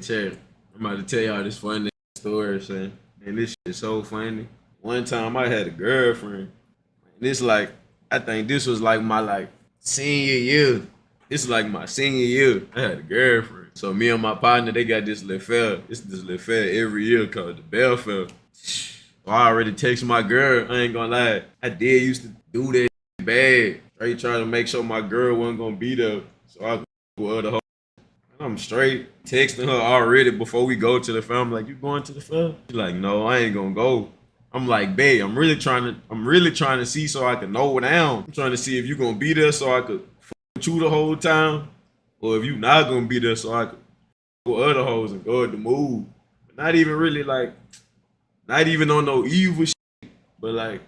Cherry, I'm about to tell y'all this funny story, son. And this shit is so funny. One time I had a girlfriend. And it's like, I think this was like my senior year. This is like my senior year. I had a girlfriend. So me and my partner, they got this little fair. It's this little fair every year called the Bell Fair. So I already text my girl. I ain't gonna lie. I did used to do that bad. Straight trying to make sure my girl wasn't gonna be there. So I could go with other hoes. I'm straight texting her already before we go to the fair. I'm like, you going to the fair? She's like, no, I ain't gonna go. I'm like, babe, I'm really trying to see so I can know down. I'm trying to see if you gonna be there so I could fuck with you the whole time, or if you not gonna be there so I could go with other hoes and go at the move. But not even really not even on no evil shit, but like,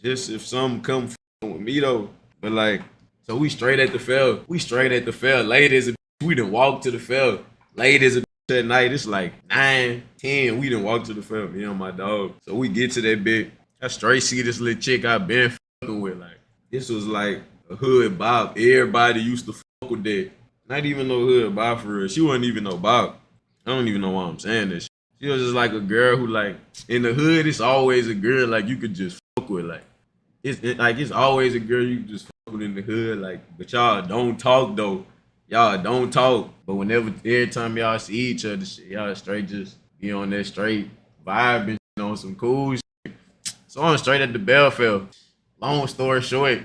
just if something come with me though. But like, so we straight at the fair. We straight at the fair. Late as a bitch. We done walk to the fair. Late as a bitch at night. It's like 9, 10. We done walk to the fair. Me and my dog. So we get to that bitch. I straight see this little chick I been fucking with. Like, this was like a hood bop. Everybody used to fuck with that. Not even no hood bop for real. She wasn't even no bop. I don't even know why I'm saying this. She was just like a girl who like, in the hood, it's always a girl like you could just fuck with. Like, it's always a girl you can just fuck with in the hood. Like, but y'all don't talk though. Y'all don't talk. But every time y'all see each other, shit, y'all straight just be on that straight vibe and on some cool shit. So I'm straight at the Bellfield. Long story short,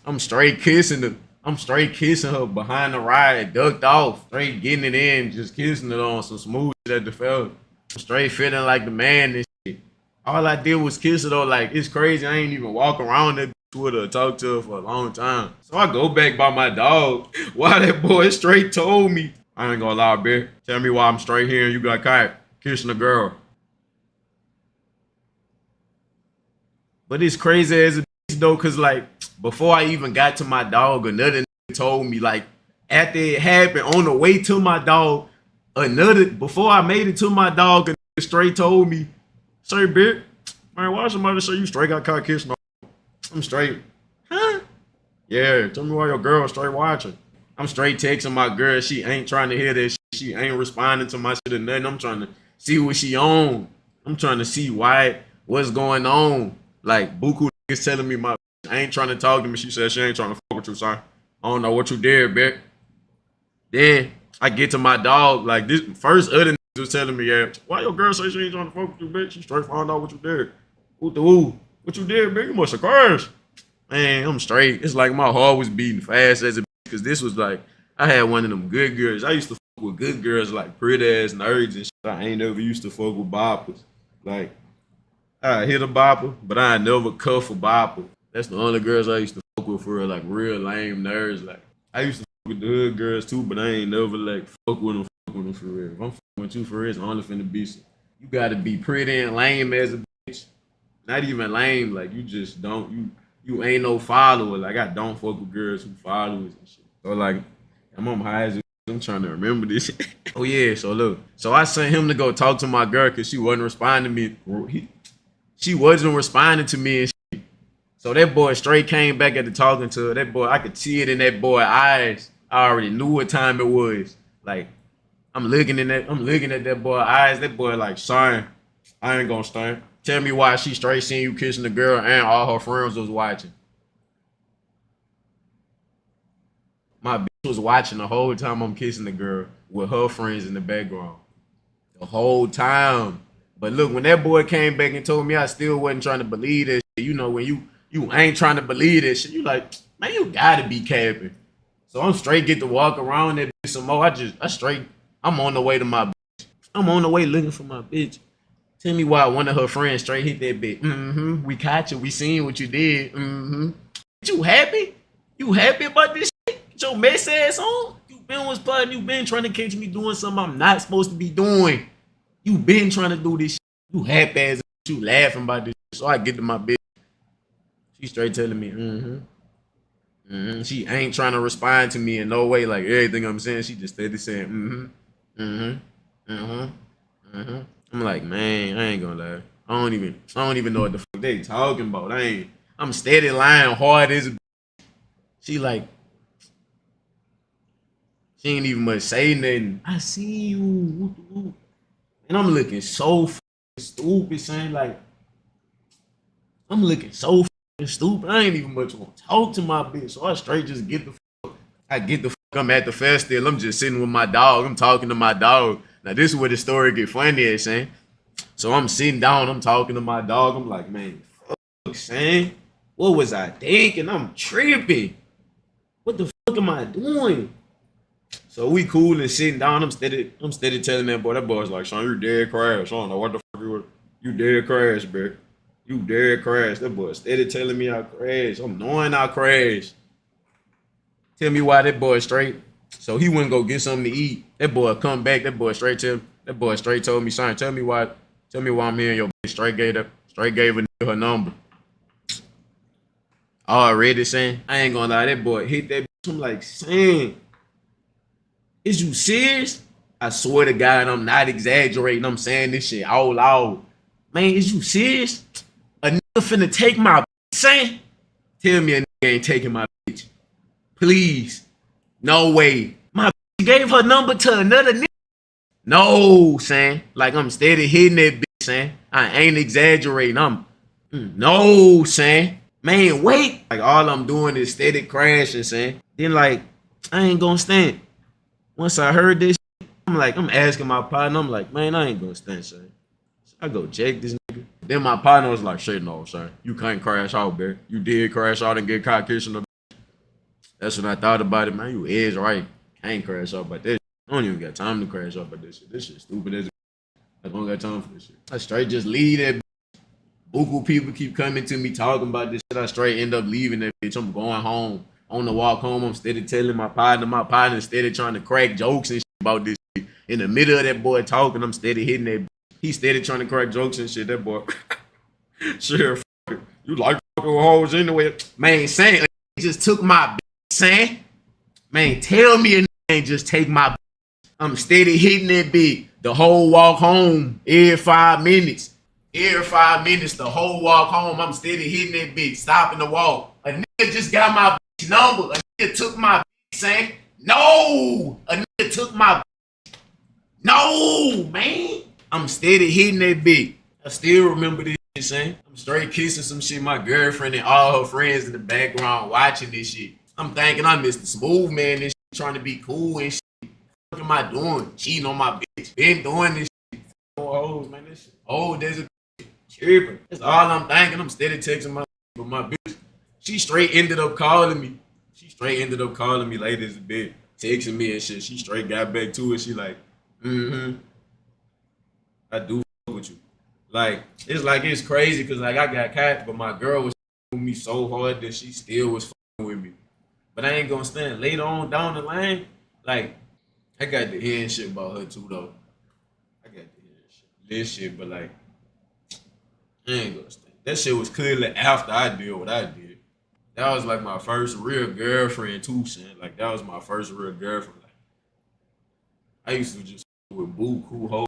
I'm straight kissing her behind the ride, ducked off, straight getting it in, just kissing it on some smooth shit at the field. Straight feeling like the man and shit. All I did was kiss her though. Like, it's crazy. I ain't even walk around that bitch with her or talk to her for a long time. So I go back by my dog. Why that boy straight told me, I ain't gonna lie, bitch. Tell me why I'm straight here and you got caught kissing a girl. But it's crazy as a bitch though, cause like before I even got to my dog, another nigga told me, like, after it happened on the way to my dog, before I made it to my dog, a nigga straight told me, say, bitch, man, why somebody say you straight got caught kissing? I'm straight. Huh? Yeah, tell me why your girl straight watching. I'm straight texting my girl. She ain't trying to hear that shit. She ain't responding to my shit or nothing. I'm trying to see what she on. I'm trying to see what's going on. Like, Buku is telling me my ain't trying to talk to me. She said she ain't trying to fuck with you, son. I don't know what you did, bitch. Then I get to my dog. Like, this first other niggas was telling me, yeah, why your girl say she ain't trying to fuck with you, bitch? She straight found out what you did. What you did, bitch? You must have crashed. Man, I'm straight. It's like my heart was beating fast as a bitch, because this was like, I had one of them good girls. I used to fuck with good girls, like pretty ass nerds and shit. I ain't never used to fuck with boppers. Like, I hit a bopper, but I ain't never cuff a bopper. That's the only girls I used to fuck with for real, like real lame nerds. Like, I used to fuck with the hood girls too, but I ain't never like fuck with them for real. If I'm fucking with you for real, it's only finna be some. You gotta be pretty and lame as a bitch. Not even lame, like you just don't, you ain't no follower. Like, I don't fuck with girls who followers and shit. So like, I'm high as a, I'm trying to remember this. Oh yeah, so look. So I sent him to go talk to my girl because she wasn't responding to me. She wasn't responding to me and shit. So that boy straight came back after talking to her. That boy, I could see it in that boy's eyes. I already knew what time it was. Like, I'm looking at that boy's eyes. That boy like, son, I ain't gonna stand. Tell me why she straight seeing you kissing the girl and all her friends was watching. My bitch was watching the whole time I'm kissing the girl with her friends in the background. The whole time. But look, when that boy came back and told me, I still wasn't trying to believe that shit. You know, when you ain't trying to believe that shit, you like, man, you gotta be capping. So I'm straight get to walk around that bitch some more. I'm on the way to my bitch. I'm on the way looking for my bitch. Tell me why one of her friends straight hit that bitch. We caught you. We seen what you did. You happy? You happy about this shit? Get your mess ass on? You been was plotting. You been trying to catch me doing something I'm not supposed to be doing. You been trying to do this shit. You happy as you laughing about this shit. So I get to my bitch. She straight telling me, She ain't trying to respond to me in no way. Like, everything I'm saying, she just steady saying, I'm like, man, I ain't gonna lie. I don't even know what the fuck they talking about. I'm steady lying hard as a. She She ain't even much say nothing. I see you. And I'm looking so stupid, saying like, I'm looking so stupid. I ain't even much want to talk to my bitch. So I straight just get the I get the I'm at the festival. I'm just sitting with my dog. I'm talking to my dog. Now this is where the story get funny at, saying. So I'm sitting down, I'm talking to my dog. I'm like, man, fuck, son. What was I thinking? I'm tripping. What the fuck am I doing? So we cool and sitting down. I'm steady telling that boy. That boy's like, son, you dead crash. I don't know what the fuck you dead crash, bro. You dead crash. That boy steady telling me I crash. I'm knowing I crash. Tell me why that boy straight. So he wouldn't go get something to eat. That boy come back. That boy straight told me, son, tell me why I'm here and your bitch straight gave her number. Already saying, I ain't gonna lie, that boy hit that bitch. I'm like, saying, is you serious? I swear to God, I'm not exaggerating. I'm saying this shit out loud. Man, is you serious? A nigga finna take my bitch, saying? Tell me a nigga ain't taking my bitch. Please. No way. My bitch gave her number to another nigga. No, saying. Like I'm steady hitting that bitch, saying. I ain't exaggerating. No, saying. Man, wait. Like all I'm doing is steady crashing, saying. Then like, I ain't gonna stand. Once I heard this, I'm asking my partner, I'm like, man, I ain't gonna stand, son. So I go check this nigga. Then my partner was like, shit, no, son. You can't crash out, bro. You did crash out and get caught kissing the. That's when I thought about it, man. You is right. Can't crash out about this. I don't even got time to crash out about this shit. This shit stupid as I don't got time for this shit. I straight just leave that. Buku people keep coming to me talking about this shit. I straight end up leaving that bitch. I'm going home. On the walk home, I'm steady telling my partner steady trying to crack jokes and shit about this shit. In the middle of that boy talking, I'm steady hitting that. He steady trying to crack jokes and shit. That boy, sure, you like fucking hoes anyway. Man, saying like, he just took my bitch, saying, man, tell me a nigga ain't just take my bitch. I'm steady hitting that bitch the whole walk home every 5 minutes. Every 5 minutes, the whole walk home, I'm steady hitting that bitch, stopping the walk. A nigga just got my bitch number. A nigga took my bitch, saying, no. A nigga took my bitch. No, man. I'm steady hitting that bitch. I still remember this shit, saying. I'm straight kissing some shit. My girlfriend and all her friends in the background watching this shit. I'm thinking I missed the smooth man and shit, trying to be cool and shit. What am I doing? Cheating on my bitch. Been doing this shit. Hoes, man. This shit. Oh, there's a tripping. That's all I'm thinking. I'm steady texting my bitch. She straight ended up calling me. Later as a bitch, texting me and shit. She straight got back to it. She like, I do fuck with you. Like, it's crazy because like I got caught, but my girl was with me so hard that she still was fucking with me. But I ain't gonna stand. Later on down the line, like, I got to hear shit about her too though. I got to hear this shit, but like, I ain't gonna stand. That shit was clearly after I did what I did. That was like my first real girlfriend too, son. Like that was my first real girlfriend. Like I used to just with buku hoes.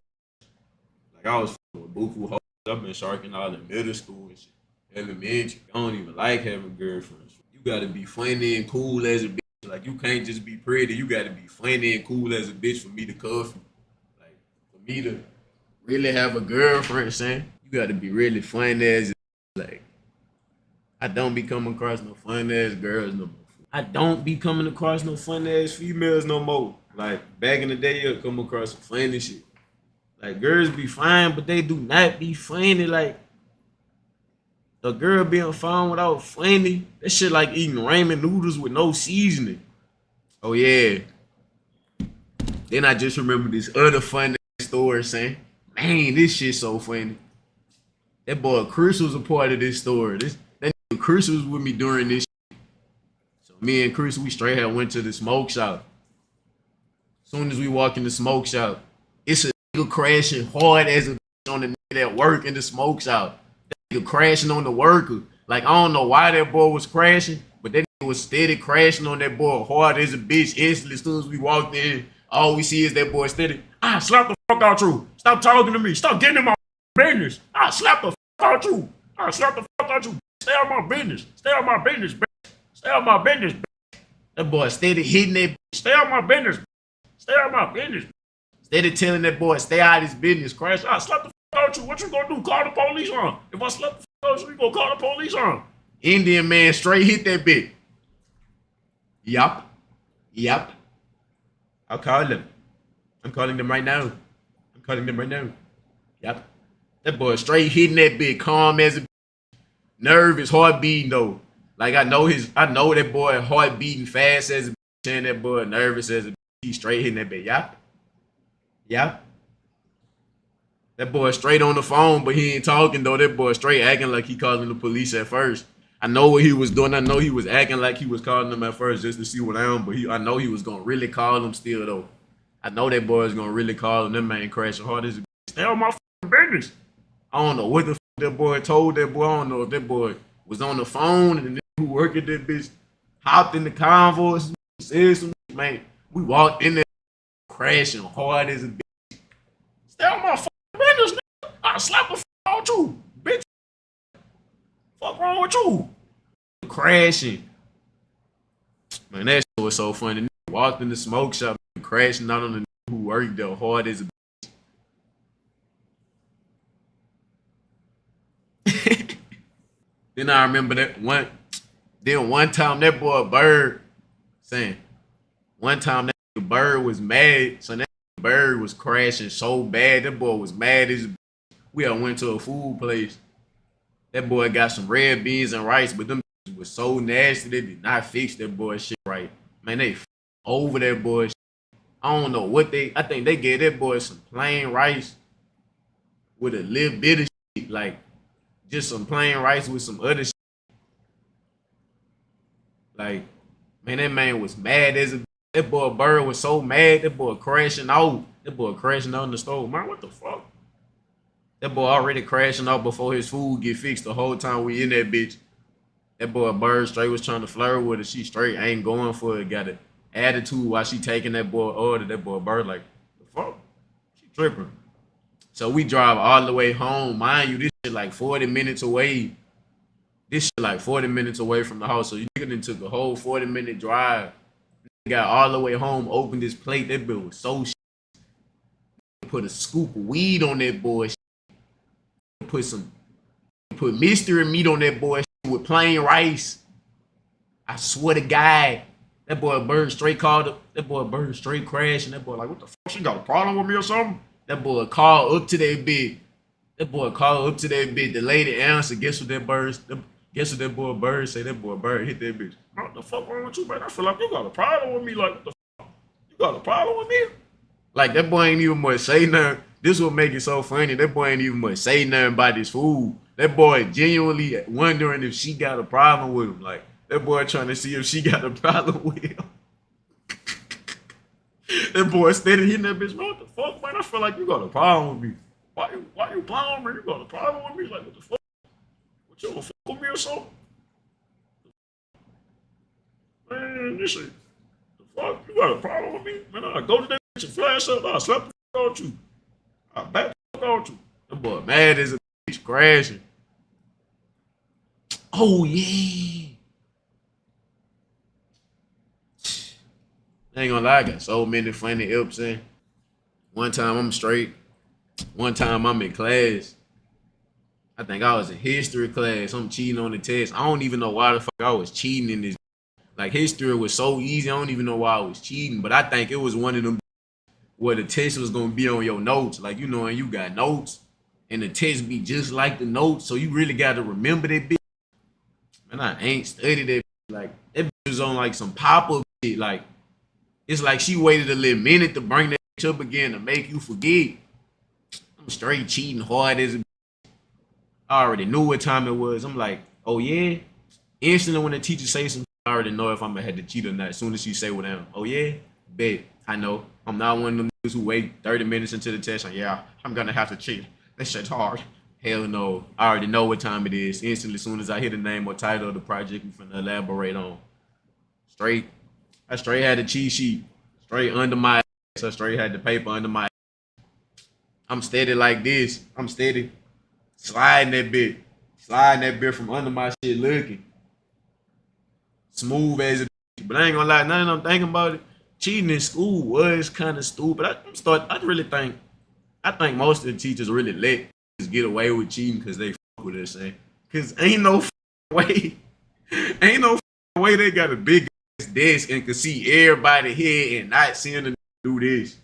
Like I was with buku hoes. I've been sharking all in middle school and shit. Elementary. I don't even like having girlfriends. You gotta be funny and cool as a bitch. Like you can't just be pretty. You gotta be funny and cool as a bitch for me to cuff you. Like for me to really have a girlfriend, son. You gotta be really fun as like I don't be coming across no fun ass girls no more. I don't be coming across no fun ass females no more. Like back in the day, you'll come across some funny shit. Like girls be fine, but they do not be funny. Like a girl being fine without funny, that shit like eating ramen noodles with no seasoning. Oh yeah. Then I just remember this other funny story saying, man, this shit so funny. That boy Chris was a part of this story. That nigga Chris was with me during this shit. So me and Chris, we straight had went to the smoke shop. Soon as we walk in the smoke shop, it's a nigga crashing hard as a bitch on the nigga that work in the smoke shop. That nigga crashing on the worker. Like I don't know why that boy was crashing, but that nigga was steady crashing on that boy hard as a bitch. Instantly, as soon as we walked in, all we see is that boy steady. Slap the fuck out you. Stop talking to me. Stop getting in my business. Slap the fuck out you. Slap the fuck out you. Stay out my business. Stay out my business, bitch. Stay out my business, bitch. That boy steady hitting that bitch. Stay out my business, bitch. Stay out of my business. Instead of telling that boy, stay out of his business, crash. I slap the fuck out you. What you gonna do? Call the police on? If I slap the fuck out you, you gonna call the police on? Indian man straight hit that bitch. Yup. Yup. I'll call them. I'm calling them right now. I'm calling them right now. Yup. That boy straight hitting that bitch, calm as a nervous, heart beating though. Like I know that boy heart beating fast as a bitch, and that boy nervous as a bitch. He straight hitting that bitch. Yup. Yup. That boy straight on the phone, but he ain't talking though. That boy straight acting like he calling the police at first. I know what he was doing. I know he was acting like he was calling them at first just to see what I am, but I know he was gonna really call them still though. I know that boy is gonna really call them. That man crashing hard as a bitch. Stay on my business. I don't know what the that boy told that boy. I don't know if that boy was on the phone and the nigga who worked at that bitch hopped in the convoy, said some shit, man. We walked in there crashing hard as a bitch. Stay on my business, nigga. I'll slap the fuck out you, bitch. Fuck wrong with you? Crashing. Man, that shit was so funny. The nigga walked in the smoke shop and crashing out on the nigga who worked there hard as a bitch. Then I remember that one time that boy Bird saying, one time that Bird was mad, so that Bird was crashing so bad. That boy was mad as we all went to a food place. That boy got some red beans and rice, but them was so nasty they did not fix that boy shit right. Man, they over that boy shit. I don't know what I think they gave that boy some plain rice with a little bit of shit, like just some plain rice with some other shit. Like, man, that man was mad as a that boy Bird was so mad. That boy crashing out. That boy crashing out in the stove. Man, what the fuck? That boy already crashing out before his food get fixed the whole time we in that bitch. That boy Bird straight was trying to flirt with her. She straight ain't going for it. Got an attitude while she taking that boy order. That boy Bird like, the fuck? She tripping. So we drive all the way home. Mind you, this shit like 40 minutes away. This shit like 40 minutes away from the house. So you nigga done took a whole 40-minute drive. Got all the way home, opened this plate. That bill was so shit. Put a scoop of weed on that boy. Put mystery meat on that boy with plain rice. I swear to God, that boy Bird straight called up. That boy Bird straight crashing. That boy like, what the fuck? She got a problem with me or something? That boy called up to that bitch. That boy called up to that bitch. The lady answered. Guess what that boy Bird say? That boy Bird hit that bitch. What the fuck wrong with you, man? I feel like you got a problem with me. Like, what the fuck? You got a problem with me? Like, that boy ain't even much say nothing. This will make it so funny. That boy ain't even much say nothing about this food. That boy genuinely wondering if she got a problem with him. Like, that boy trying to see if she got a problem with him. That boy steady hitting that bitch. Man, what the fuck, man? I feel like you got a problem with me. Why you playing with me? You got a problem with me? Like, what the fuck? What, you gonna fuck with me or something? Man, this shit. The fuck? You got a problem with me? Man, I go to that bitch and flash up. I'll slap the fuck out you. I'll back the fuck out you. That boy mad as a bitch crashing. Oh, yeah. I ain't gonna lie, I got so many funny ups in. One time I'm straight. One time I'm in class. I think I was in history class. I'm cheating on the test. I don't even know why the fuck I was cheating in this. Like, history was so easy. I don't even know why I was cheating. But I think it was one of them where the test was gonna be on your notes. Like, you know, and you got notes. And the test be just like the notes. So you really got to remember that bitch. And I ain't studied that bitch. Like, that bitch was on like some pop-up shit. Like, it's like she waited a little minute to bring that bitch up again to make you forget. I'm straight cheating hard as a bitch. I already knew what time it was. I'm like, oh yeah? Instantly when the teacher say something, I already know if I'm gonna have to cheat or not. As soon as she say what I am, oh yeah? Bet. I know. I'm not one of them niggas who wait 30 minutes into the test and yeah, I'm gonna have to cheat. That shit's hard. Hell no. I already know what time it is. Instantly, as soon as I hear the name or title of the project we finna elaborate on. I straight had the cheat sheet. Straight under my ass. I straight had the paper under my ass. I'm steady like this. I'm steady. Sliding that bit. Sliding that bit from under my shit looking. Smooth as a bitch. But I ain't gonna lie, now that I'm thinking about it, cheating in school was kind of stupid. I think most of the teachers really let us get away with cheating because they fuck with us, eh? Cause way, ain't no way they got a big ass desk and can see everybody here and not seeing them do this.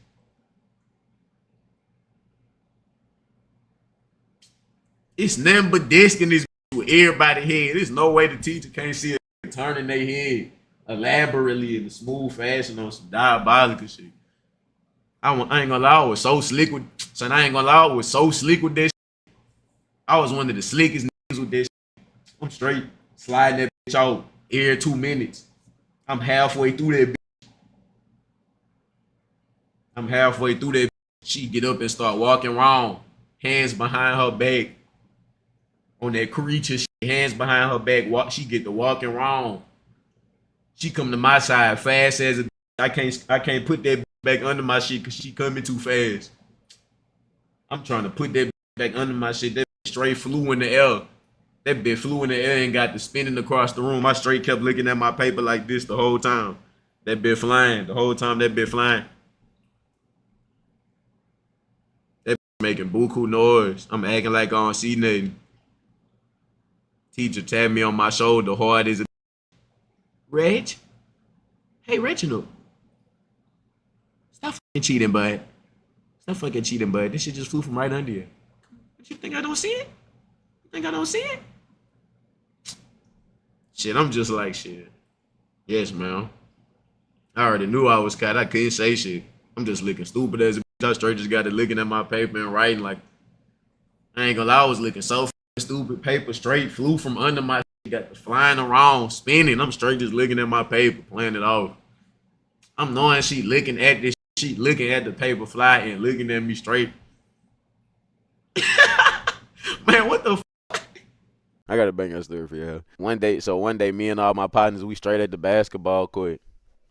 It's nothing but desk in this with everybody here. There's no way the teacher can't see it turning their head elaborately in a smooth fashion on some diabolical shit. I ain't gonna lie, I was so slick with son. I ain't gonna lie, I was so slick with this. I was one of the slickest niggas with this. I'm straight sliding that bitch out every 2 minutes. I'm halfway through that bitch. I'm halfway through that bitch. She get up and start walking around, hands behind her back on that creature. Hands behind her back. She get to walking around. She come to my side fast as a. I can't put that back under my shit because she coming too fast. I'm trying to put that back under my shit. That straight flew in the air. That bitch flew in the air and got to spinning across the room. I straight kept looking at my paper like this the whole time. That bitch flying. The whole time that bitch flying. That bitch making buku noise. I'm acting like I don't see nothing. Teacher tapped me on my shoulder hard as a Reg. Hey Reginald. Stop fucking cheating, bud. Stop fucking cheating, bud. This shit just flew from right under you. What you think I don't see it? You think I don't see it? Shit, I'm just like shit. Yes, man. I already knew I was caught. I couldn't say shit. I'm just looking stupid as a bitch. I straight just got to looking at my paper and writing like I ain't gonna lie, I was looking so stupid. Paper straight flew from under my shit, got the flying around, spinning. I'm straight just looking at my paper, playing it off. I'm knowing she looking at this. She looking at the paper fly and looking at me straight. Man, what the I got a bang that story for you. One day, me and all my partners, we straight at the basketball court.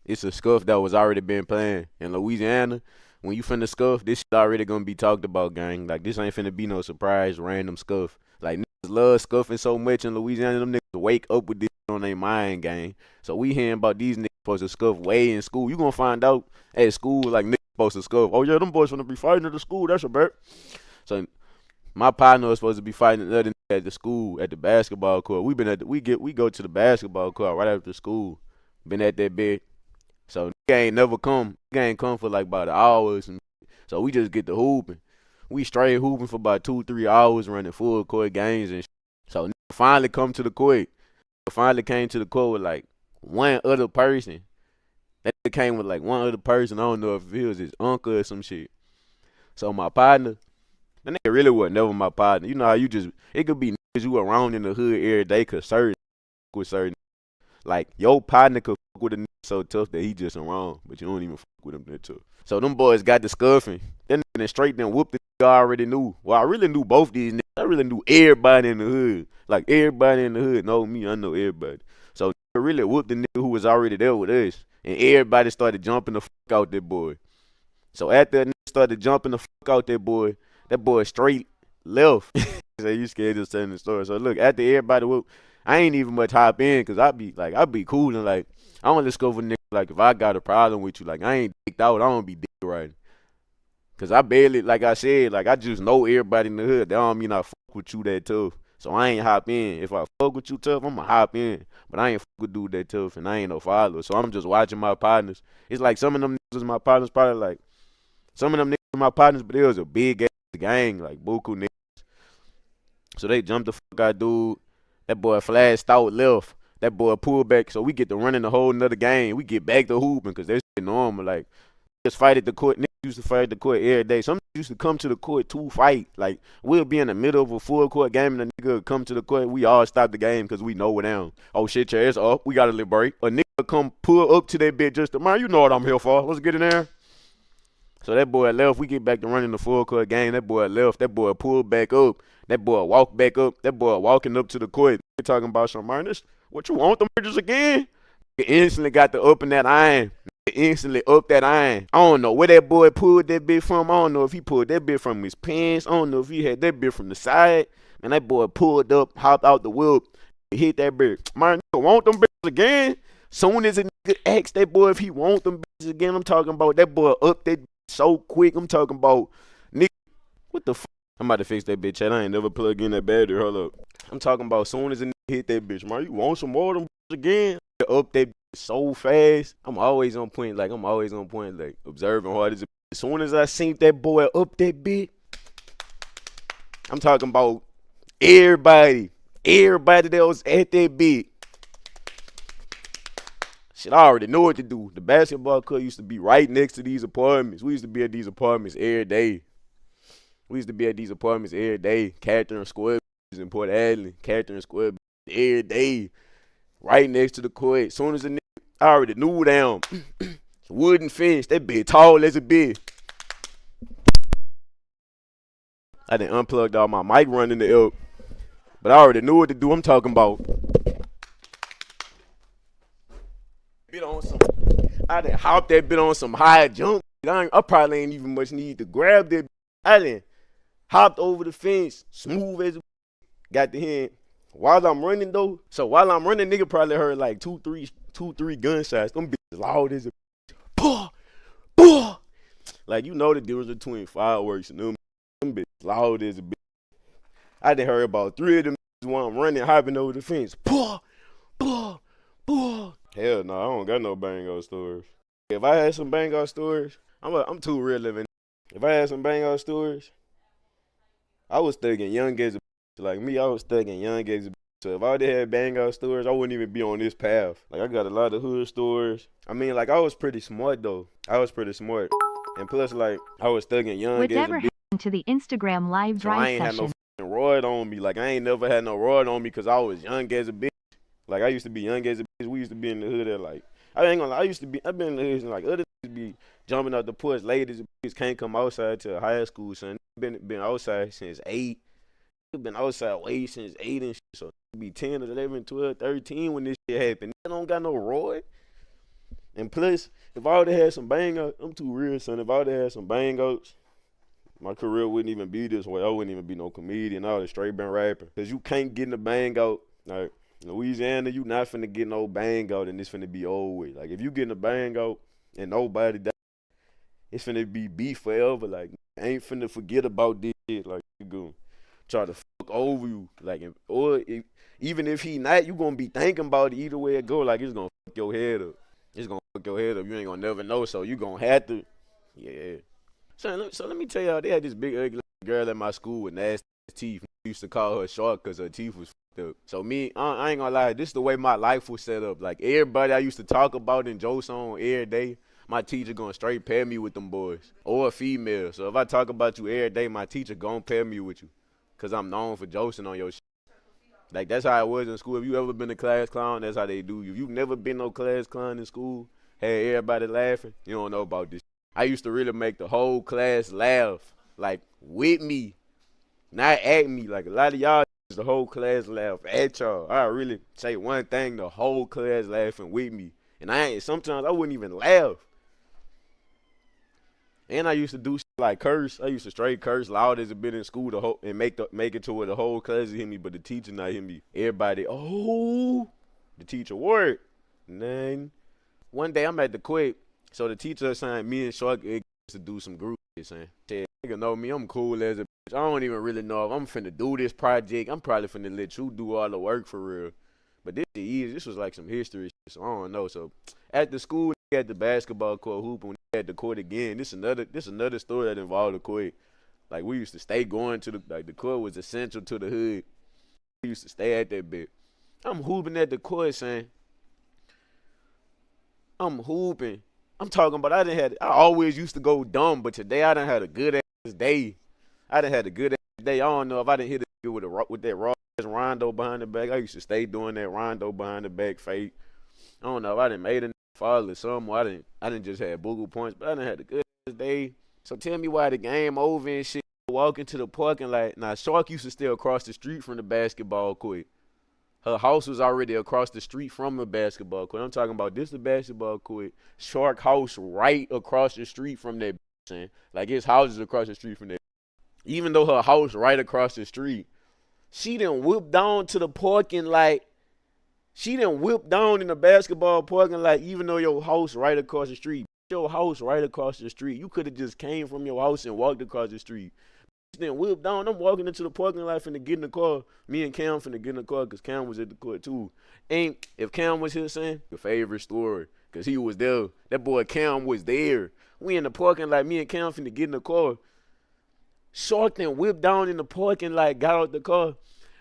It's a scuff that was already been playing in Louisiana. When you finna scuff, this shit already gonna be talked about, gang. Like this ain't finna be no surprise, random scuff. Like niggas love scuffing so much in Louisiana, them niggas wake up with this on their mind, gang. So we hearing about these niggas supposed to scuff way in school. You gonna find out at school like niggas supposed to scuff. Oh yeah, them boys finna be fighting at the school. That's a bet. So my partner was supposed to be fighting another nigga at the school at the basketball court. We go to the basketball court right after school. Been at that bed. So nigga ain't never come. Nigga ain't come for like about hours. And so we just get to hooping. We straight hooping for about 2-3 hours running full court games and shit. So nigga finally come to the court. Finally came to the court with like one other person. That nigga came with like one other person. I don't know if it was his uncle or some shit. So my partner, that nigga really was never my partner. You know how it could be niggas you around in the hood every day cause certain with certain. Like your partner could fuck with a nigga so tough that he just around, but you don't even fuck with him that tough. So them boys got the scuffing. Then straight then whooped the nigga I already knew. Well, I really knew both these niggas. I really knew everybody in the hood. Like everybody in the hood know me. I know everybody. So nigga really whooped the nigga who was already there with us. And everybody started jumping the fuck out that boy. So after that nigga started jumping the fuck out that boy straight left. So you scared of telling the story. So look, after everybody whooped, I ain't even much hop in because I be cool and like I don't just go for niggas like if I got a problem with you, like I ain't dicked out, I don't be dick riding. Cause I barely, like I said, like I just know everybody in the hood. That don't mean I fuck with you that tough. So I ain't hop in. If I fuck with you tough, I'ma hop in. But I ain't fuck with dude that tough and I ain't no follower. So I'm just watching my partners. It's like some of them niggas was my partners, probably like some of them niggas were my partners, but it was a big ass gang, like buku niggas. So they jumped the fuck out dude. That boy flashed out left. That boy pulled back. So we get to running the whole nother game. We get back to hooping because that's normal. Like, just fight at the court. Niggas used to fight at the court every day. Some niggas used to come to the court to fight. Like, we'll be in the middle of a full court game and a nigga would come to the court. We all stop the game because we know we're down. Oh, shit, your ass up. We got a little break. A nigga come pull up to that bit just to, man, you know what I'm here for. Let's get in there. So that boy left. We get back to running the full court game. That boy left. That boy pulled back up. That boy walked back up. That boy walking up to the court. They talking about some, man, what you want them bitches again? He instantly got to up in that iron. Instantly up that iron. I don't know where that boy pulled that bit from. I don't know if he pulled that bit from his pants. I don't know if he had that bit from the side. And that boy pulled up, hopped out the whip, hit that bit. Man, nigga want them bitches again? Soon as a nigga asked that boy if he want them bitches again. I'm talking about that boy up that so quick. I'm talking about nigga. What the fuck? I'm about to fix that bitch. I ain't never plug in that battery. Hold up. I'm talking about soon as a nigga hit that bitch, man. You want some more of them again? Up that bitch so fast. I'm always on point. Like observing hard as a. As soon as I seen that boy up that bitch, I'm talking about everybody that was at that bitch. Shit, I already know what to do. The basketball court used to be right next to these apartments. We used to be at these apartments every day. Catherine Square in Port Adelaide. Catherine Square every day. Right next to the court. As soon as the nigga, I already knew them. Wooden fence. That bitch tall as a bitch. I done unplugged all my mic running the elk. But I already knew what to do. I'm talking about. I done hopped that bit on some high jump. I probably ain't even much need to grab that. I done hopped over the fence, smooth as a got the hand. While I'm running though, nigga probably heard like two, three gunshots. Them bitches loud as a puh, puh. Like you know the difference between fireworks and them bitches loud as a bitch. I done heard about 3 of them while I'm running, hopping over the fence. Puh, puh, puh. Hell no, I don't got no bang out stories. If I had some bang out stories, I'm too real living. If I had some bang out stories, I was thugging young as a bitch. Like me, I was thugging young as a bitch. So if I did have bang out stories, I wouldn't even be on this path. Like I got a lot of hood stories. I mean, like I was pretty smart though. And plus, like I was thugging young Whatever as a bitch. happened to the Instagram live drive so I ain't session? had no rod on me. Like I ain't never had no rod on me because I was young as a bitch. Like I used to be young as a bitch. We used to be in the hood at like, I ain't gonna lie, I've been in the hood and like other niggas be jumping out the porch late as a bitch, can't come outside till high school, son. Been outside since 8. Been outside way since 8 and shit. So it be 10, 11, 12, 13 when this shit happened. I don't got no rod. And plus, if I would've had some bang outs, I'm too real, son. If I would've had some bang outs, my career wouldn't even be this way. I wouldn't even be no comedian. I would've straight been rapping. Cause you can't get in the bang out. Like Louisiana, you not finna get no bang out and it's finna be old with. Like if you get in a bang out and nobody die, it's finna be beef forever. Like ain't finna forget about this shit. Like you gonna try to fuck over you. Like even if he not, you gonna be thinking about it either way it go. Like it's gonna fuck your head up. You ain't gonna never know. So you gonna have to, yeah. So let me tell y'all, they had this big ugly girl at my school with nasty teeth. We used to call her short because her teeth was fucked up. So me, I ain't gonna lie, this is the way my life was set up. Like everybody I used to talk about in jokes on every day, my teacher gonna straight pair me with them boys. Or a female. So if I talk about you every day, my teacher gonna pair me with you. Cause I'm known for joking on your shit. Like that's how it was in school. If you ever been a class clown, that's how they do you. If you've never been no class clown in school, had everybody laughing, you don't know about this. I used to really make the whole class laugh, like with me, not at me. Like a lot of y'all, the whole class laugh at y'all. I really say one thing, the whole class laughing with me, and sometimes I wouldn't even laugh. And I used to do shit like curse. I used to straight curse loud as a bit in school and make it to where the whole class hit me, but the teacher not hit me. Everybody, oh, the teacher worked. Then one day I'm at the quit, so the teacher assigned me and Shark to do some group shit, saying, nigga know me, I'm cool as a bitch. I don't even really know if I'm finna do this project. I'm probably finna let you do all the work for real. But this shit easy. This was like some history shit, so I don't know. So at the school, at the basketball court hooping, when they had the court again, this another story that involved the court. Like we used to stay going to the court was essential to the hood. We used to stay at that bit. I'm hooping at the court, saying, I'm hooping. I'm talking about I always used to go dumb, but today I done had a good ass day. I don't know if I didn't hit it with that raw ass rondo behind the back. I used to stay doing that rondo behind the back fake. I don't know if I done made a fall or something. I didn't just have boogle points, but I done had a good ass day. So tell me why the game over and shit. Walking to the parking lot. Now Shark used to stay across the street from the basketball court. Her house was already across the street from the basketball court. I'm talking about this the basketball court. Shark house right across the street from that bitch. Like his house is across the street from that. Even though her house right across the street, she done whipped down to the parking lot. She done whipped down in the basketball parking lot, even though your house right across the street. your house right across the street. You could have just came from your house and walked across the street. Then whipped down. I'm walking into the parking lot finna get in the car. Me and Cam finna get in the car because Cam was at the court too. Ain't if Cam was here saying your favorite story because he was there. That boy Cam was there. We in the parking lot. Me and Cam finna get in the car. Shark then whipped down in the parking lot, got out the car.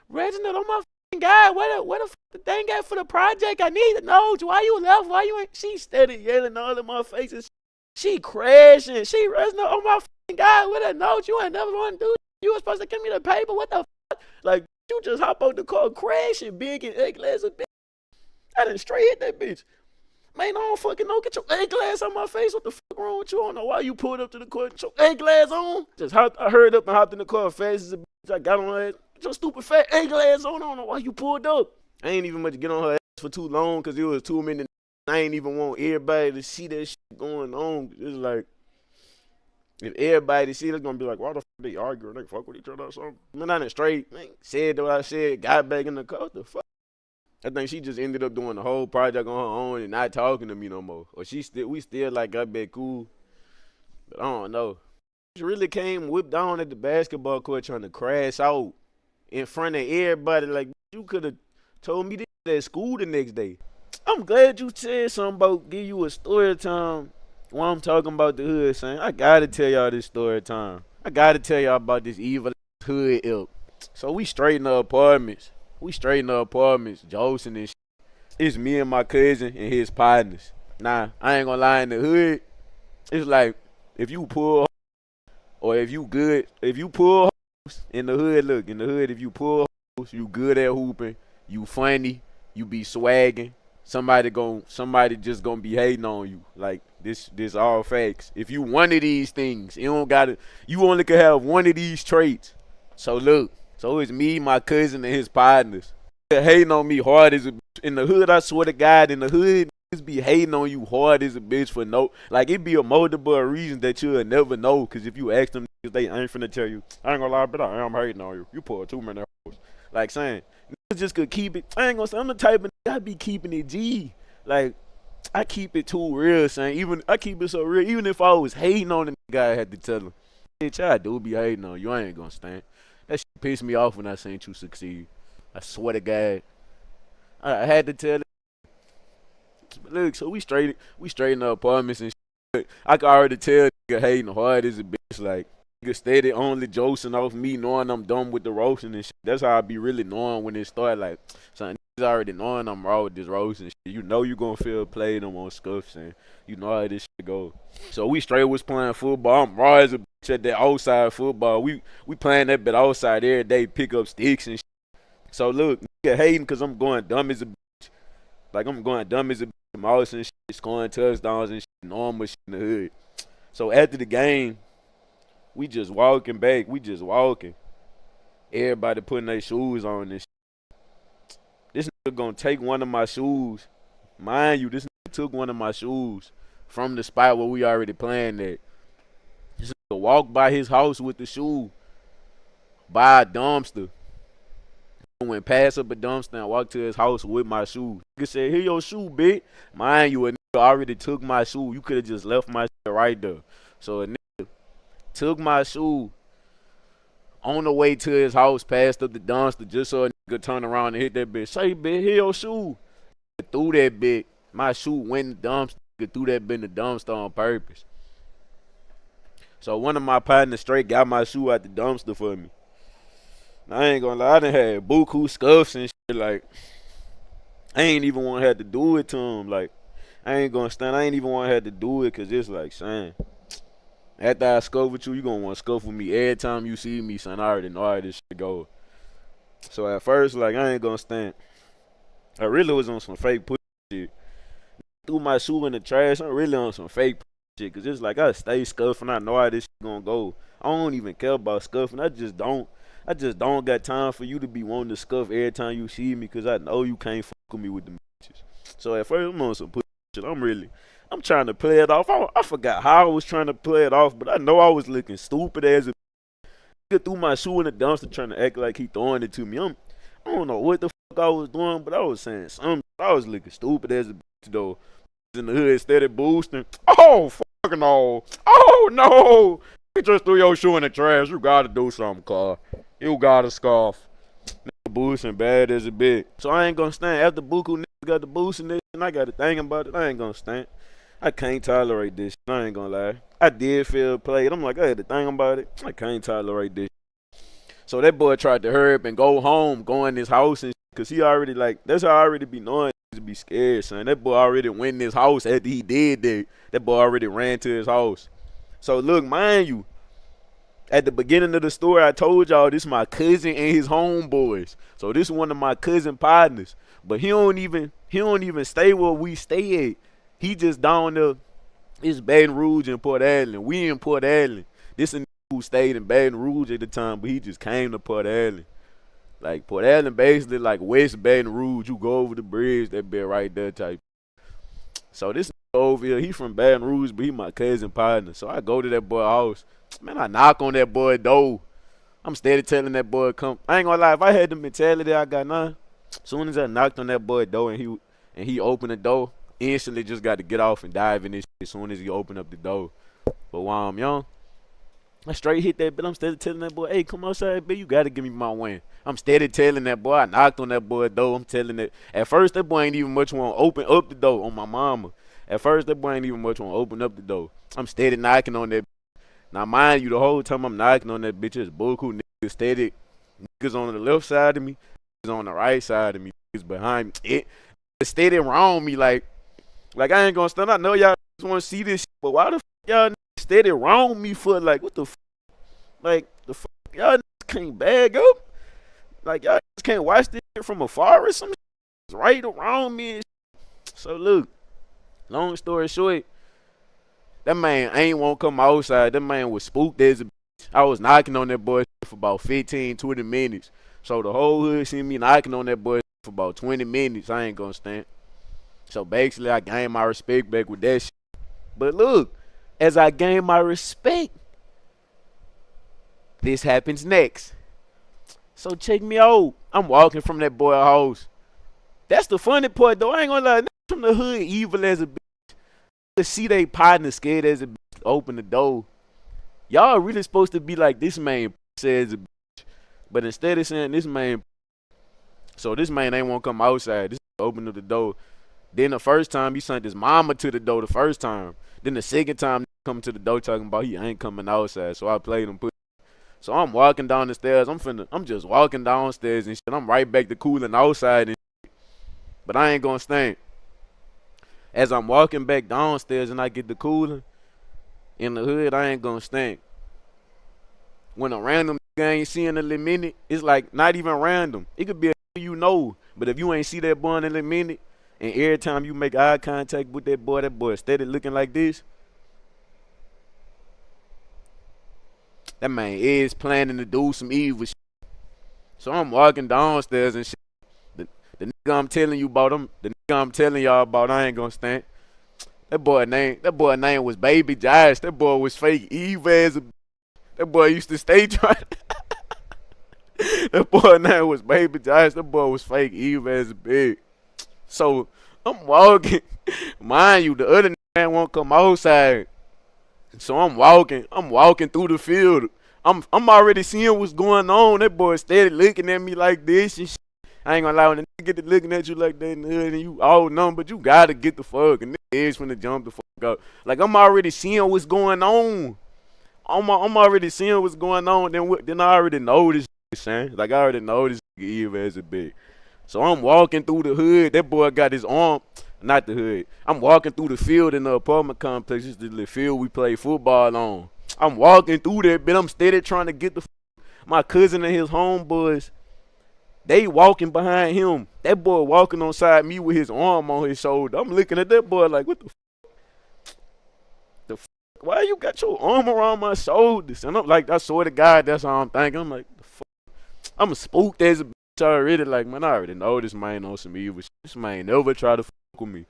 Reginald, oh my f***ing God, what the f*** the thing got for the project? I need to know. Why you left? Why you ain't? She steady yelling all in my face. She crashing. Reginald, oh my f***ing God, what a note. You ain't never want to do. You was supposed to give me the paper. What the f***? Like, you just hop out the car crashing big and egg glass. I done straight hit that bitch. Man, I don't fucking know. Get your egg glass on my face. What the fuck wrong with you? I don't know why you pulled up to the court with your egg glass on. I hurried up and hopped in the car fast as a bitch. I got on her ass. Get your stupid fat egg glass on. I don't know why you pulled up. I ain't even much to get on her ass for too long because it was too many. I ain't even want everybody to see that shit going on. It's like, if everybody see it, it's gonna be like, why the fuck they arguing? They fuck with each other or something. Man, I done straight, man, said what I said, got back in the car. What the fuck? I think she just ended up doing the whole project on her own and not talking to me no more. Or we still like got back cool. But I don't know. She really came whipped down at the basketball court trying to crash out in front of everybody. Like, you could have told me this at school the next day. I'm glad you said something about give you a story time while I'm talking about the hood, son. I gotta tell y'all this story time. I gotta tell y'all about this evil hood ilk. So we straighten the apartments. Josing and shit. It's me and my cousin and his partners. Nah, I ain't gonna lie, in the hood, it's like if you pull or if you pull in the hood, look, in the hood, if you pull you good at hooping, you funny, you be swagging, somebody just gonna be hating on you. Like this all facts. If you one of these things, you only can have one of these traits. So look. So it's me, my cousin, and his partners. They're hating on me hard as a bitch. In the hood, I swear to God, in the hood, niggas be hating on you hard as a bitch for no. Like, it be a multiple reason that you'll never know. Because if you ask them niggas, they ain't finna tell you, I ain't gonna lie, but I am hating on you. You pull too many hoes. Like, saying, niggas just could keep it. I ain't gonna say, I'm the type of nigga, I be keeping it G. Like, I keep it too real, saying. I keep it so real. Even if I was hating on the nigga, I had to tell him, bitch, I do be hating on you. I ain't gonna stand. That shit pissed me off when I seen you succeed. I swear to God. I had to tell it. Look, so we straighten the apartments and shit. I can already tell nigga hating hard as a bitch. Like, nigga steady only josing off me knowing I'm done with the roasting and shit. That's how I be really knowing when it start. Like, son, niggas already knowing I'm raw with this roasting shit. You know you gonna feel played them on scuffs and you know how this shit go. So we straight was playing football. I'm raw as a bitch at that outside football. We playing that bit outside every day, pick up sticks and shit. So look, nigga hating cause I'm going dumb as a bitch. Like I'm going dumb as a bitch. Mouse and shit, scoring touchdowns and shit, normal shit in the hood. So after the game, we just walking back. Everybody putting their shoes on and shit. This nigga gonna take one of my shoes. Mind you, this nigga took one of my shoes from the spot where we already playing at. This nigga walked by his house with the shoe. By a dumpster. Went past up a dumpster and walked to his house with my shoe. Nigga said, here your shoe, bitch. Mind you, a nigga already took my shoe. You could have just left my shit right there. So a nigga took my shoe on the way to his house, passed up the dumpster just so a nigga turn around and hit that bitch. Say, bitch, here your shoe. Threw that bitch. My shoe went in the dumpster. Nigga threw that bitch in the dumpster on purpose. So one of my partners straight got my shoe out the dumpster for me. I ain't gonna lie, I done had buku scuffs and shit. Like, I ain't even want to have to do it to him. Like, I ain't gonna stand. I ain't even want to have to do it because it's like, son, after I scuff with you, you gonna want to scuff with me every time you see me, son. I already know how this shit go. So at first, like, I ain't gonna stand. I really was on some fake pussy shit. Threw my shoe in the trash. I'm really on some fake pussy shit because it's like I stay scuffing. I know how this shit gonna go. I don't even care about scuffing. I just don't got time for you to be wanting to scuff every time you see me because I know you can't fuck with me with them bitches. So at first I'm on some pussy shit. I'm trying to play it off. I forgot how I was trying to play it off, but I know I was looking stupid as a nigga threw my shoe in the dumpster trying to act like he throwing it to me. I don't know what the fuck I was doing, but I was saying something. I was looking stupid as a bitch though. In the hood, steady boosting. Oh, fuck. fucking all. Oh no! You just threw your shoe in the trash. You gotta do something, Carl. You gotta scarf. Nigga boosting bad as a bitch. So I ain't gonna stand. After Buku niggas got the boost in this, and I got to think about it, I ain't gonna stand. I can't tolerate this. I ain't gonna lie. I did feel played. I'm like, I had to think about it. I can't tolerate this. So that boy tried to hurry up and go home, go in his house, and cause he already like, that's how I already be knowing to be scared, son. That boy already went in his house after he did that. That boy already ran to his house. So look, mind you, at the beginning of the story, I told y'all this is my cousin and his homeboys. So this is one of my cousin partners. But he don't even stay where we stay at. He just down there. It's Baton Rouge and Port Allen. We in Port Allen. This is who stayed in Baton Rouge at the time, but he just came to Port Allen. Like Port Allen basically like West Baton Rouge. You go over the bridge, that bit right there type. So this over here, he from Baton Rouge, but he my cousin partner. So I go to that boy house. Man, I knock on that boy door. I'm steady telling that boy come. I ain't gonna lie, if I had the mentality I got now, as soon as I knocked on that boy door and he opened the door, instantly just got to get off and dive in this shit as soon as he opened up the door. But while I'm young, I straight hit that bitch. I'm steady telling that boy, hey, come outside, bitch. You got to give me my win. I'm steady telling that boy. I knocked on that boy door. I'm telling that. At first, that boy ain't even much want to open up the door on my mama. At first, that boy ain't even much want to open up the door. I'm steady knocking on that. Now, mind you, the whole time I'm knocking on that bitch, it's Buku niggas steady. Niggas on the left side of me, niggas on the right side of me, niggas behind me. It's steady around me like I ain't gonna stand. I know y'all just want to see this shit, but why the fuck y'all niggas steady around me for like, what the fuck? Like, the fuck? Y'all niggas can't bag up? Like, y'all just can't watch this shit from afar or some shit? It's right around me and shit. So, look, long story short, that man ain't won't come outside. That man was spooked as a bitch. I was knocking on that boy for about 15, 20 minutes. So the whole hood seen me knocking on that boy for about 20 minutes. I ain't gonna stand. So basically, I gained my respect back with that shit. But look, as I gain my respect, this happens next. So check me out. I'm walking from that boy's house. That's the funny part, though. I ain't gonna lie. Niggas from the hood evil as a bitch. To see they partner scared as a bitch to open the door. Y'all really supposed to be like, this man says a bitch. But instead of saying this man, so this man ain't want to come outside. This open up the door. Then the first time he sent his mama to the door the first time. Then the second time come to the door talking about he ain't coming outside. So I played him. So I'm walking down the stairs. I'm just walking downstairs and shit. I'm right back to cooling outside and shit. But I ain't gonna stand. As I'm walking back downstairs and I get the cooling, in the hood, I ain't gonna stand. When a random nigga ain't seeing a little minute, it's like not even random. It could be a you know, but if you ain't see that boy in a little minute, and every time you make eye contact with that boy steady looking like this, that man is planning to do some evil shit. So I'm walking downstairs and shit. The nigga I'm telling you about him, the nigga I'm telling y'all about, I ain't gonna stand. That boy name was Baby Josh. That boy was fake evil as a. That boy used to stay trying. That boy name was Baby Josh. That boy was fake evil as a bitch. So I'm walking. Mind you, the other nigga won't come outside. So I'm walking through the field. I'm already seeing what's going on. That boy steady looking at me like this and shit. I ain't gonna lie, when the nigga get to looking at you like that in the hood and you all know, but you gotta get the fuck. And nigga is finna jump the fuck up. Like, I'm already seeing what's going on. I'm already seeing what's going on. Then I already know this shit, son. Like, I already know this nigga evil as a bitch. So I'm walking through the hood. That boy got his arm, not the hood. I'm walking through the field in the apartment complex. It's the little field we play football on. I'm walking through there, but I'm steady trying to get my cousin and his homeboys. They walking behind him. That boy walking on side me with his arm on his shoulder. I'm looking at that boy like, what the fuck? Why you got your arm around my shoulders? And I'm like, I swear to God, that's how I'm thinking. I'm like, the fuck? I'm spooked as a bitch already. Like, man, I already know this man on some evil shit. This man never try to fuck with me.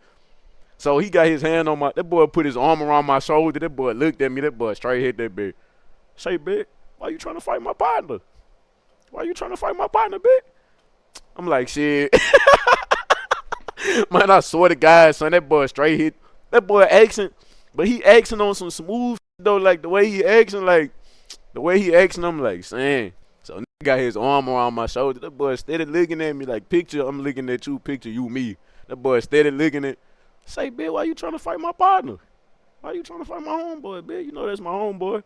So he got his hand on that boy put his arm around my shoulder. That boy looked at me. That boy straight hit that bitch. Say, bitch, why you trying to fight my partner? Why you trying to fight my partner, bitch? I'm like, shit. Man, I swear to God, son, that boy straight hit. That boy accent, But he asking on some smooth shit, though, like the way he asking, I'm like, saying. So nigga got his arm around my shoulder. That boy steady looking at me like, picture, I'm looking at you, picture you, me. That boy steady looking at, say, bitch, why you trying to fight my partner? Why you trying to fight my homeboy, bitch? You know that's my homeboy.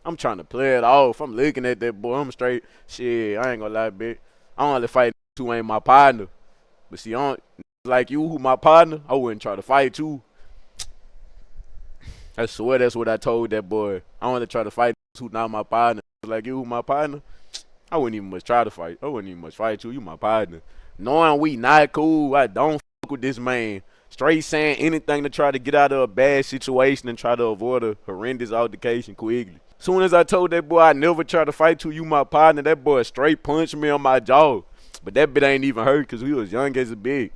I'm trying to play it off. I'm looking at that boy. I'm straight. Shit, I ain't gonna lie, bitch. I only fight who ain't my partner. But see, like you, who my partner, I wouldn't try to fight you. I swear that's what I told that boy. I only try to fight who not my partner. Like you, who my partner, I wouldn't even much try to fight. I wouldn't even much fight you. You my partner. Knowing we not cool, I don't fuck with this man. Straight saying anything to try to get out of a bad situation and try to avoid a horrendous altercation quickly. Soon as I told that boy I never try to fight you my partner, that boy straight punched me on my jaw. But that bit ain't even hurt because we was young as a bitch.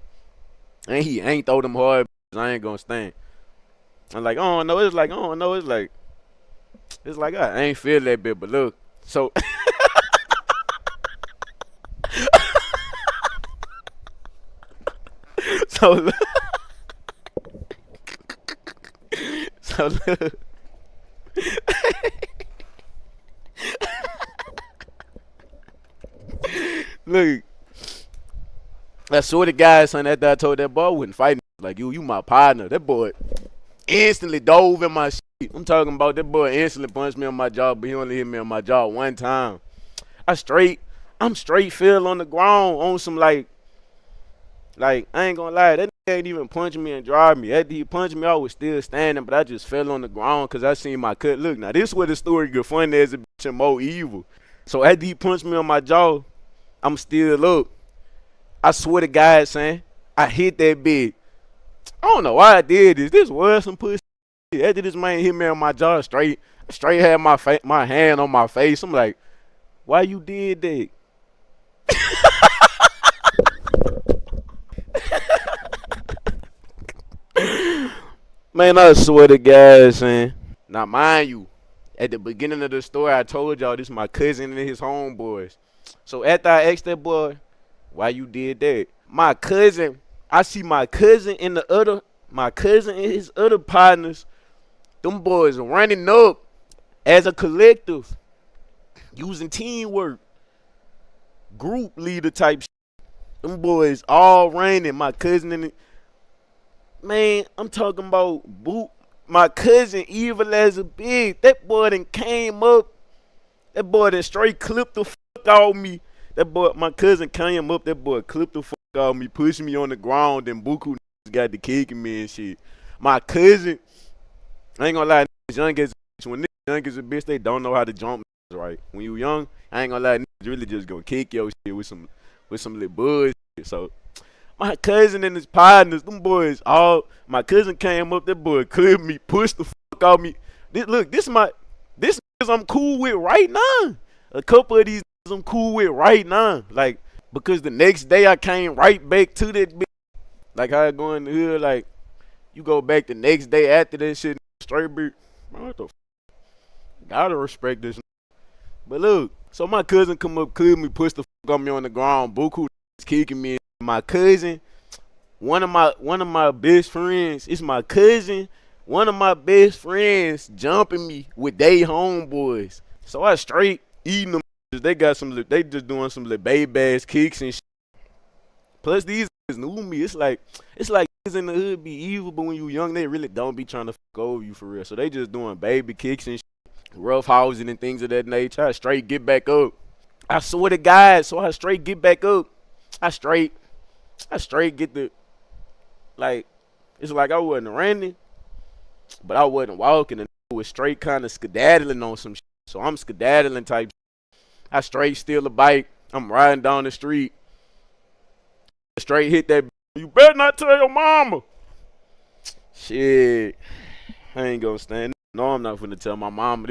And he ain't throw them hard, I ain't gonna stand. I'm like, oh no, it's like, oh no, it's like I ain't feel that bit, but look, so so look, so look. Look, I swear to God, son, after I told that boy I wouldn't fight him. Like, you my partner. That boy instantly dove in my shit. I'm talking about that boy instantly punched me on my jaw, but he only hit me on my jaw one time. I'm straight fell on the ground on some like I ain't gonna lie, that nigga ain't even punching me and drive me. After he punched me, I was still standing, but I just fell on the ground because I seen my cut. Look, now this is where the story get funny as a bitch and more evil. So after he punched me on my jaw, I'm still up. I swear to God, son, I hit that bitch. I don't know why I did this. This was some pussy. After this man hit me on my jaw straight had my hand on my face. I'm like, why you did that? Man, I swear to God, son. Now, mind you, at the beginning of the story, I told y'all this is my cousin and his homeboys. So after I asked that boy, why you did that? I see my cousin and his other partners, them boys running up as a collective, using teamwork, group leader type shit. Them boys all running, my cousin and man, I'm talking about my cousin evil as a bitch. That boy done came up, that boy done straight clipped the fuck out me. That boy, my cousin came up, that boy clipped the fuck out of me, pushed me on the ground, and Buku got the kicking me and shit. My cousin, I ain't gonna lie, young as a bitch. When niggas young as a bitch, they don't know how to jump right. When you young, I ain't gonna lie, niggas really just gonna kick your shit with some little bullshit. So my cousin and his partners, them boys, my cousin came up, that boy clipped me, pushed the fuck out me. This niggas I'm cool with right now. A couple of these niggas I'm cool with right now. Like, because the next day I came right back to that bitch. Like how I go in the hood, like, you go back the next day after that shit, straight bitch. Man, what the f? Gotta respect this. But look, so my cousin come up, clip me, push the fuck on me on the ground. Buku kicking me. My cousin, one of my best friends, it's my cousin, one of my best friends jumping me with they homeboys. So I straight eating them. They just doing some little baby ass kicks and shit. Plus these niggas knew me. It's like niggas in the hood be evil, but when you young, they really don't be trying to fuck over you for real. So they just doing baby kicks and shit, rough housing and things of that nature. I straight get back up. I swear to God, so I straight get back up. I straight get the, like, it's like I wasn't running, but I wasn't walking, and it was straight kind of skedaddling on some shit. So I'm skedaddling type shit. I straight steal the bike. I'm riding down the street. Straight hit that. You better not tell your mama. Shit. I ain't gonna stand. No, I'm not finna tell my mama.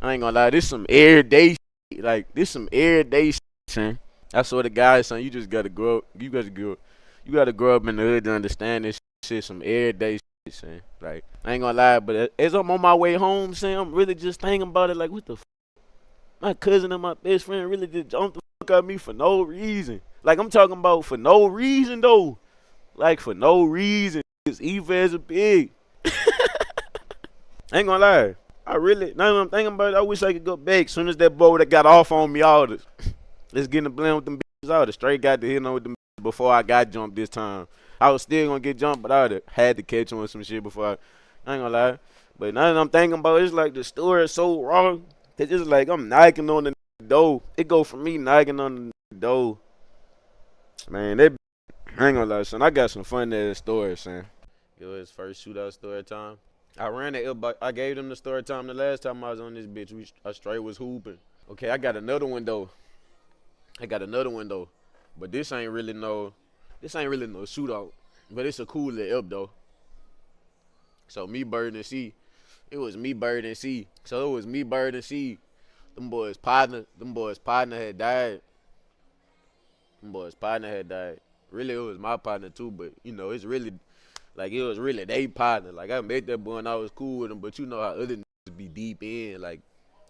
I ain't gonna lie, this some everyday shit. Like, this some everyday shit, son. I swear to God, son, you just gotta grow up. You gotta grow up in the hood to understand this shit. Some everyday shit, son. Like, I ain't gonna lie, but as I'm on my way home, son, I'm really just thinking about it. Like, what the f? My cousin and my best friend really just jumped the fuck out of me for no reason. Like, I'm talking about for no reason, though. Like, for no reason. It's evil as a pig. I ain't gonna lie. I really, now that I'm thinking about it, I wish I could go back. Soon as that boy that got off on me, all this, let's get in the blend with them bitches. I would have straight got to hit on with them bitches before I got jumped this time. I was still gonna get jumped, but I would have had to catch on some shit before I ain't gonna lie. But now that I'm thinking about it, it's like the story is so wrong that it's like I'm knocking on the door. It go from me knocking on the door. Man, that I ain't gonna lie, son. I got some fun ass stories, son. It was first shootout story time. I ran it. I gave them the story time the last time I was on this bitch. I straight was hooping. Okay, I got another one though. But this ain't really no shootout. But it's a cool little up though. So me, Bird, and C. It was me, Bird, and C. So it was me, Bird, and C. Them boys' partner had died. Really, it was my partner too, but you know, it's really like it was really they partner. Like I met that boy and I was cool with him, but you know how other niggas be deep in, like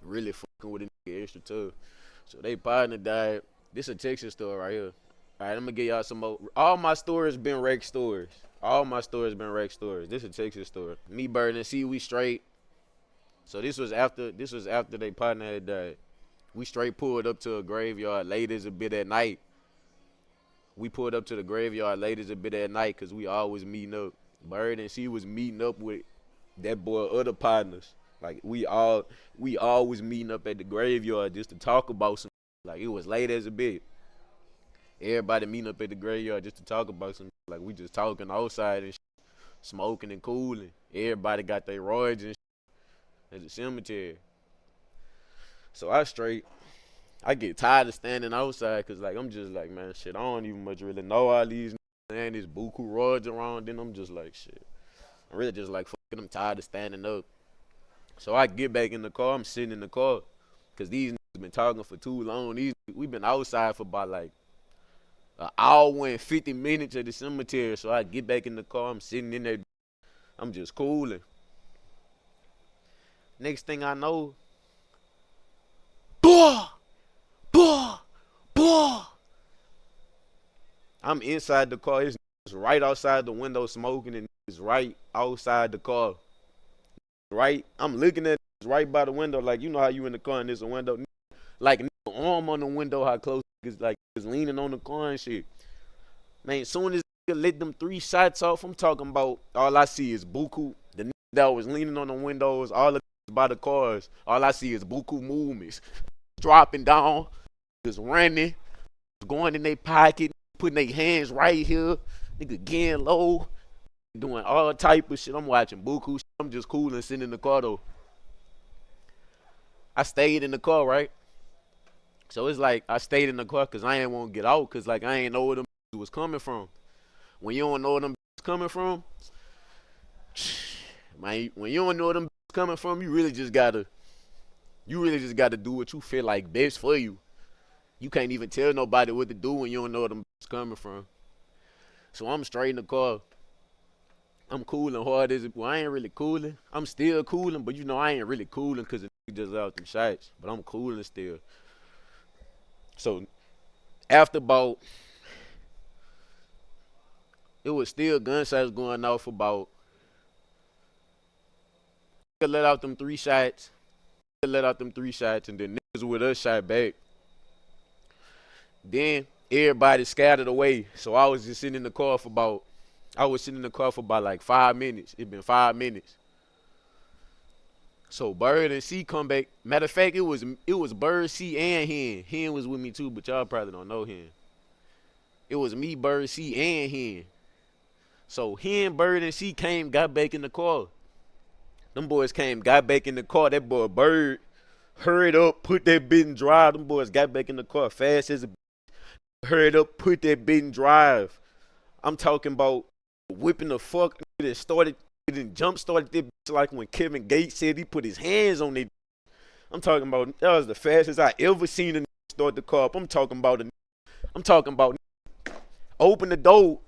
really fucking with a nigga extra tough. So they partner died. This a Texas story right here. All right, I'm gonna give y'all some more. All my stories been wreck stories. This a Texas story. Me, Bird, and C, we straight. So this was after they partner had died. We straight pulled up to a graveyard late as a bit at night. Cause we always meeting up. Bird and C was meeting up with that boy other partners. Like we always meeting up at the graveyard just to talk about some. Like it was late as a bit. Everybody meeting up at the graveyard just to talk about some. Like we just talking outside and smoking and cooling. Everybody got their roids and at the cemetery. So I get tired of standing outside because, like, I'm just like, man, shit, I don't even much really know all these and these buku roids around. Then I'm just like, shit. I'm really just like, fucking, I'm tired of standing up. So I get back in the car. I'm sitting in the car because these niggas been talking for too long. We been outside for about, like, an hour and 50 minutes at the cemetery. So I get back in the car. I'm sitting in there. I'm just cooling. Next thing I know, I'm inside the car. It's right outside the window smoking, and it's right outside the car. Right, I'm looking at it right by the window, like you know how you in the car and there's a window, like arm on the window, how close it's like it's leaning on the car and shit. Man, as soon as let them 3 shots off, I'm talking about all I see is buku. The niggas that was leaning on the windows, all the by the cars, all I see is buku movements, dropping down, just running, going in their pocket, putting their hands right here, nigga getting low, doing all type of shit. I'm watching buku shit. I'm just cool and sitting in the car though. I stayed in the car, right? So it's like I stayed in the car because I ain't want to get out because like I ain't know where them was coming from. When you don't know where them coming from, man, when you don't know where them coming from, you really just gotta do what you feel like best for you. You can't even tell nobody what to do when you don't know where them coming from. So I'm straight in the car. I'm cooling hard as it. Well, I ain't really cooling. I'm still cooling, but you know I ain't really cooling because the nigga just out them shots. But I'm cooling still. So after about, it was still gunshots going off about. Let out them 3 shots. And then niggas with us shot back. Then everybody scattered away. So I was just sitting in the car for about. Like 5 minutes. It been 5 minutes. So Bird and C come back. Matter of fact, it was Bird, C, and Hen. Hen was with me too, but y'all probably don't know Hen. It was me, Bird, C, and Hen. So Hen, Bird, and C got back in the car. Them boys got back in the car. That boy Bird hurried up, put that bit in drive. Them boys got back in the car fast as a hurried up, put that bit in drive. I'm talking about whipping the fuck. It didn't jump started that bitch like when Kevin Gates said he put his hands on it. I'm talking about that was the fastest I ever seen a start the car up. I'm talking about open the door.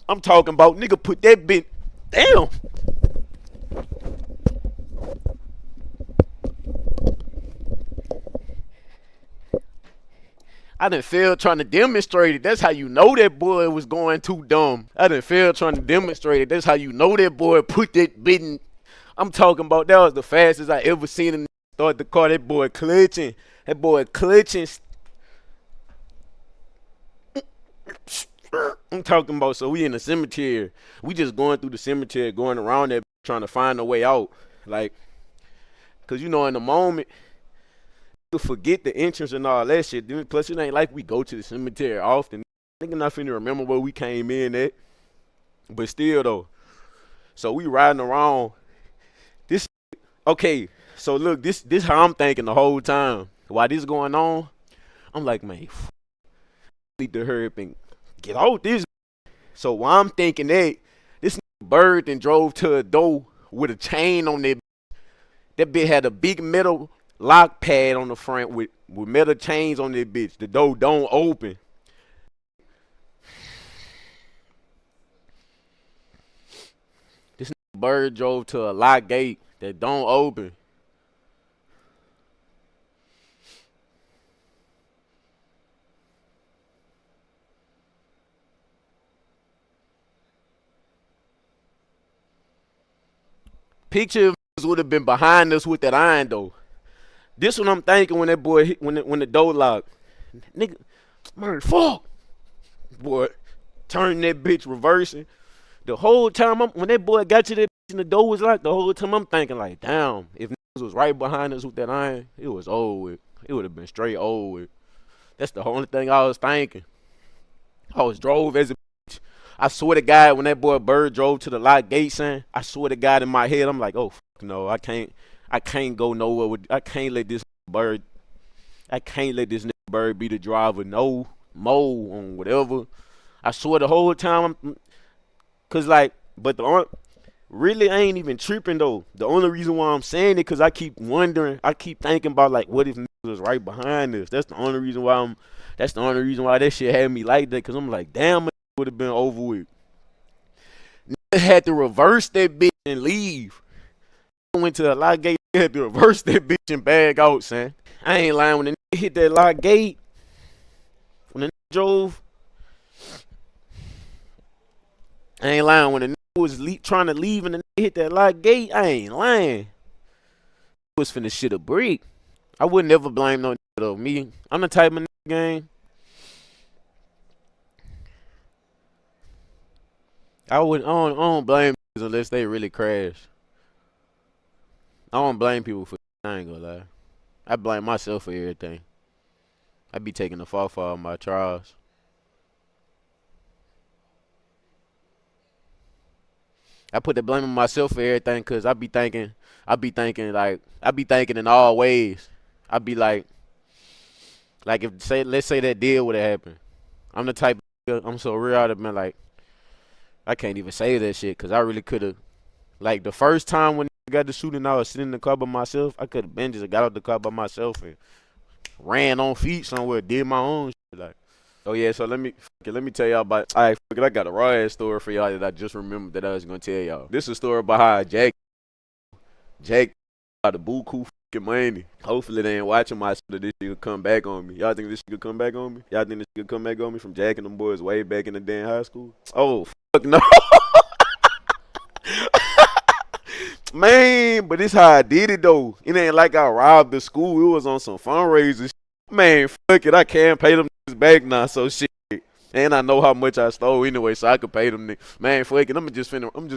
I'm talking about nigga put that bit damn. I done failed trying to demonstrate it. That's how you know that boy was going too dumb. I done failed trying to demonstrate it. That's how you know that boy put that bit in. I'm talking about that was the fastest I ever seen him start the car. That boy clutching. That boy clutching. I'm talking about, so we in the cemetery. We just going through the cemetery, going around there, trying to find a way out. Like, cause you know in the moment, you forget the entrance and all that shit. Plus it ain't like we go to the cemetery often. Nigga not finna remember where we came in at. But still though. So we riding around. This okay, so look, this how I'm thinking the whole time. While this going on, I'm like, man, need to hurry up and get out this. So while I'm thinking that, this bird then drove to a door with a chain on it. That bitch had a big metal lock pad on the front with metal chains on that bitch. The door don't open. This bird drove to a lock gate that don't open. Picture if this would have been behind us with that iron though. This what I'm thinking when that boy hit, when the door locked. Nigga, man, fuck. Boy, turn that bitch reversing. The whole time when that boy got to that bitch and the door was locked, the whole time I'm thinking like, damn, if niggas was right behind us with that iron, it was over with. It would have been straight over with. That's the only thing I was thinking. I was drove as a bitch. I swear to God, when that boy Bird drove to the lock gate, son, I swear to God in my head, I'm like, oh, fuck no, I can't go nowhere with, I can't let this bird be the driver, no, mo, on whatever. I swear the whole time, cause like, but really I ain't even tripping though. The only reason why I'm saying it, cause I keep wondering, I keep thinking about like, what if niggas was right behind us? That's the only reason why that shit had me like that, cause I'm like, damn, it would have been over with. Niggas had to reverse that bitch and leave. I went to a lock gate, had to reverse that bitch and bag out, son. I ain't lying, when the nigga hit that lock gate, when the nigga drove, I ain't lying, when the nigga was trying to leave and the nigga hit that lock gate, I ain't lying. He was finna shit a brick. I would never blame no nigga though. Me, I'm the type of nigga gang. I don't blame niggas unless they really crash. I don't blame people for, I ain't gonna lie. I blame myself for everything. I be taking the fall for all my trials. I put the blame on myself for everything because I be thinking in all ways. I be like let's say that deal would have happened. I'm the type of, I'm so real, I'd have been like, I can't even say that shit because I really could have, like the first time when I got the shooting, I was sitting in the car by myself. I could have been just got out the car by myself and ran on feet somewhere, did my own shit. Like, oh yeah, so let me tell y'all about. Alright, I got a raw ass story for y'all that I just remembered that I was gonna tell y'all. This is a story about how Jack got the buku fucking money. Hopefully they ain't watching my shit that this shit could come back on me. Y'all think this shit could come back on me? Y'all think this shit could come back on me from Jack and them boys way back in the day in high school? Oh fuck no. Man, but this how I did it though. It ain't like I robbed the school. It was on some fundraisers. Man, fuck it. I can't pay them niggas back now, so shit. And I know how much I stole anyway, so I could pay them niggas. Man, fuck it. I'm just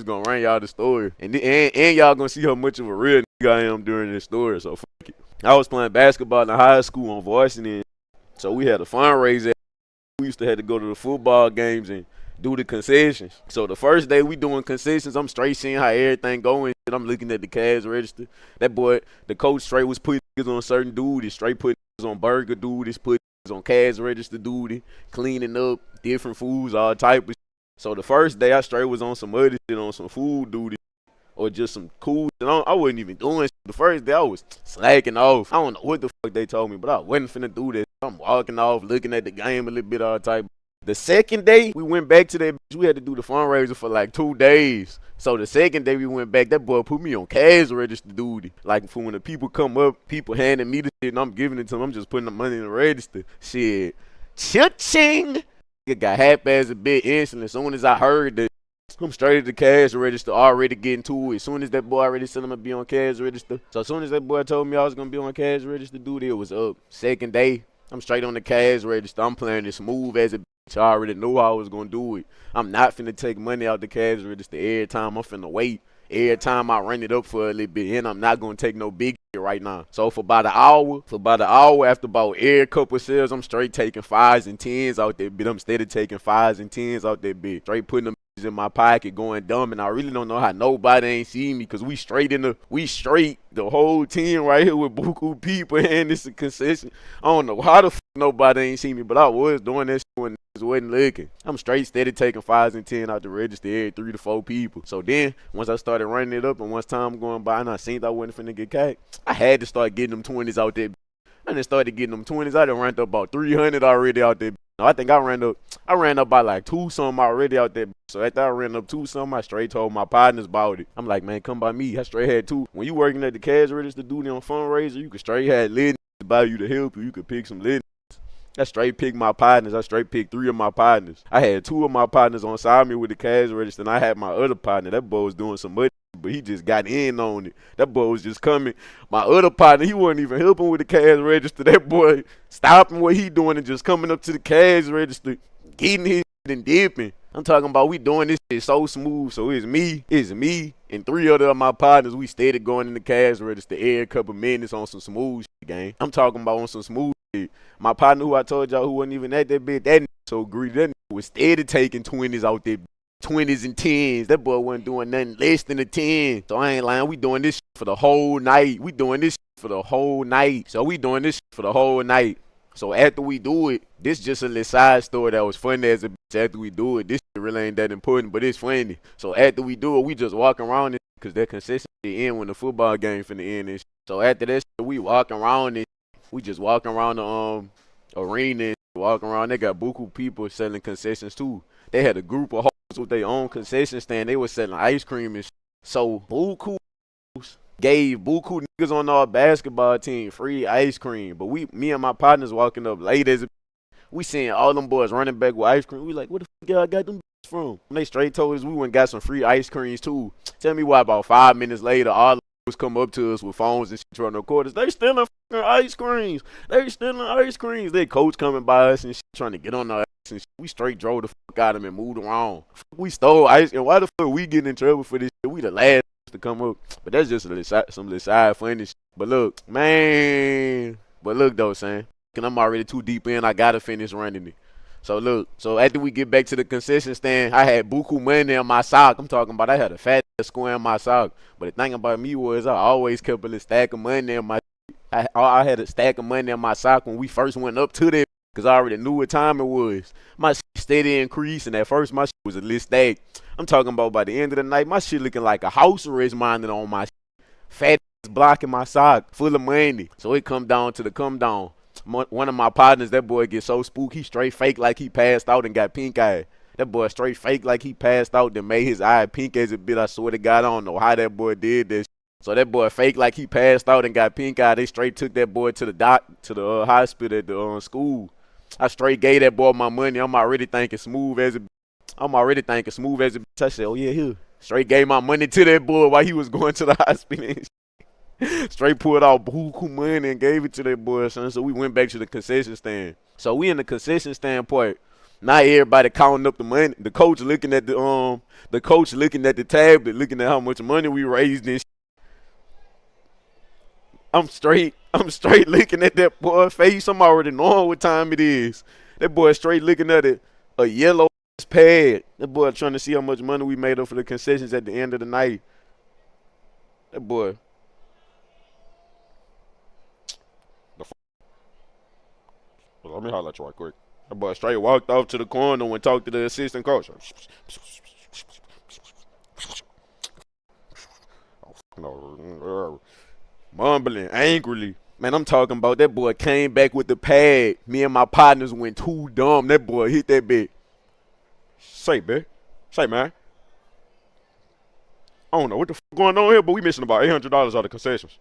gonna run y'all the story. And y'all gonna see how much of a real nigga I am during this story, so fuck it. I was playing basketball in high school on varsity, so we had a fundraiser. We used to have to go to the football games and do the concessions. So the first day we doing concessions, I'm straight seeing how everything going. I'm looking at the cash register. That boy, the coach straight was putting niggas on certain duties, straight putting niggas on burger duties, putting niggas on cash register duty, cleaning up different foods, all type of shit. So the first day I straight was on some other shit, on some food duty or just some cool shit. I wasn't even doing shit. The first day I was slacking off. I don't know what the fuck they told me, but I wasn't finna do that. I'm walking off, looking at the game a little bit, all type. The second day, we went back to that bitch. We had to do the fundraiser for like 2 days. So the second day we went back, that boy put me on cash register duty. Like for when the people come up, people handing me the shit and I'm giving it to them. I'm just putting the money in the register. Shit. Cha-ching. It got happy as a bit instantly. As soon as I heard that, I'm straight at the cash register, already getting to it. As soon as that boy already said I'm gonna be on cash register. So as soon as that boy told me I was gonna be on cash register, dude, it was up. Second day, I'm straight on the cash register. I'm playing it smooth as a bitch. I already knew how I was gonna do it. I'm not finna take money out the cash register every time. I'm finna wait. Every time I run it up for a little bit, and I'm not gonna take no big shit right now. So for about an hour, after about every couple of sales, I'm straight taking 5s and 10s out there, bitch. I'm steady taking 5s and 10s out there, bitch. Straight putting them in my pocket, going dumb, and I really don't know how nobody ain't see me, cause we straight the whole team right here with buku people, and it's a concession. I don't know how the fuck nobody ain't see me, but I was doing that shit when niggas wasn't looking. I'm straight steady taking 5s and 10s out the register every 3 to 4 people. So then once I started running it up, and once time going by, and I seen I wasn't finna get cacked, I had to start getting them 20s out there. I done started getting them 20s. I done ran up about 300 already out there. I think I ran up by like 2 something already out there. So after I ran up 2 something, I straight told my partners about it. I'm like, man, come by me. I straight had 2. When you working at the cash register, dude on fundraiser, you could straight have lit to buy you to help you. You could pick some lit. I straight picked my partners. I straight picked 3 of my partners. I had 2 of my partners on side me with the cash register, and I had my other partner. That boy was doing some money, but he just got in on it. That boy was just coming. My other partner, he wasn't even helping with the cash register. That boy stopping what he doing and just coming up to the cash register, getting his and dipping. I'm talking about we doing this shit so smooth. So it's me, and 3 other of my partners. We steady going in the cash register every couple minutes on some smooth shit, gang. I'm talking about on some smooth shit. My partner who I told y'all who wasn't even at that bit, that nigga so greedy. That nigga was steady taking 20s out there. 20s and 10s. That boy wasn't doing nothing less than a 10. So I ain't lying. We doing this shit for the whole night. So we doing this shit for the whole night. So after we do it, this just a little side story that was funny as a bitch. After we do it, this shit really ain't that important, but it's funny. So after we do it, we just walk around it because that consistency end when the football game finna end and shit. So after that shit, we walk around it. We just walk around the arena and walk around. They got buku people selling concessions too. They had a group of hoes with their own concession stand. They was selling ice cream and shit. So buku gave buku niggas on our basketball team free ice cream. But me and my partners walking up late as a we seeing all them boys running back with ice cream. We like, where the fuck y'all got them from? And they straight told us we went and got some free ice creams too. Tell me why about 5 minutes later, all the boys come up to us with phones and shit trying to record us. They stealing fucking ice creams. Their coach coming by us and shit trying to get on our ass and shit. We straight drove the fuck out of them and moved around. We stole ice, and why the fuck we getting in trouble for this shit? We the last to come up. But that's just some little side funny shit. But look, man. But look though, son. And I'm already too deep in. I gotta finish running it. So look. So after we get back to the concession stand, I had buku money in my sock. I'm talking about I had a fat square in my sock. But the thing about me was I always kept a little stack of money in my. I had a stack of money in my sock when we first went up to that. Cause I already knew what time it was. My shit steady increasing. At first my shit was a little stack. I'm talking about by the end of the night, my shit looking like a house arrest minded on my shit. Fat block in my sock, full of money. So it come down to the come down. One of my partners, that boy get so spooked, he straight fake like he passed out and got pink eye. That boy straight fake like he passed out and made his eye pink as a bit. I swear to God, I don't know how that boy did this. So that boy fake like he passed out and got pink eye. They straight took that boy to the hospital at the school. I straight gave that boy my money. I'm already thinking smooth as a bitch. I said, oh yeah, here. Straight gave my money to that boy while he was going to the hospital. Straight pulled out buku money and gave it to that boy, son. So we went back to the concession stand. So we in the concession stand part. Not everybody counting up the money. The coach looking at the tablet, looking at how much money we raised and shit. I'm straight looking at that boy's face. I'm already knowing what time it is. That boy straight looking at it, a yellow pad. That boy trying to see how much money we made up for the concessions at the end of the night. That boy. Let me holler at you right quick. That boy straight walked off to the corner and talked to the assistant coach. Mumbling angrily. Man, I'm talking about that boy came back with the pad. Me and my partners went too dumb. That boy hit that bit. Say, man. I don't know what the fuck going on here, but we missing about $800 out of concessions.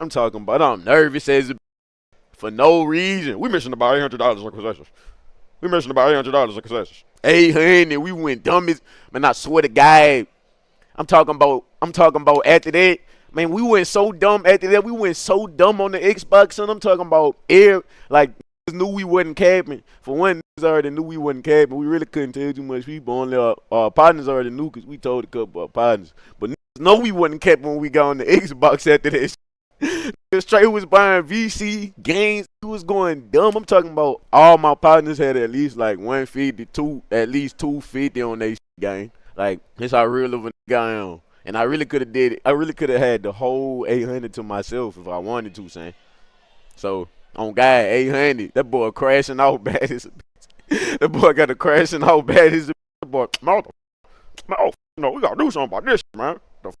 I'm talking about I'm nervous as a for no reason. We missing about $800 in concessions. We missing about $800 in concessions. 800. We went dumb as man. I swear to God. I'm talking about after that. Man, we went so dumb after that. We went so dumb on the Xbox, and I'm talking about like knew we wasn't capping. For one, niggas already knew we wasn't capping. We really couldn't tell too much people. Only our partners already knew because we told a couple of our partners. But niggas know we wasn't capping when we got on the Xbox after that. Straight was buying VC games. He was going dumb. I'm talking about all my partners had at least like 150, at least 250 on their game. Like that's how real of a nigga I am. And I really could have did it. I really could have had the whole 800 to myself if I wanted to, son. So on guy 800, that boy crashing out bad as a bitch. That boy got a crashing out bad as a bitch. That boy, no, we gotta do something about this, man. How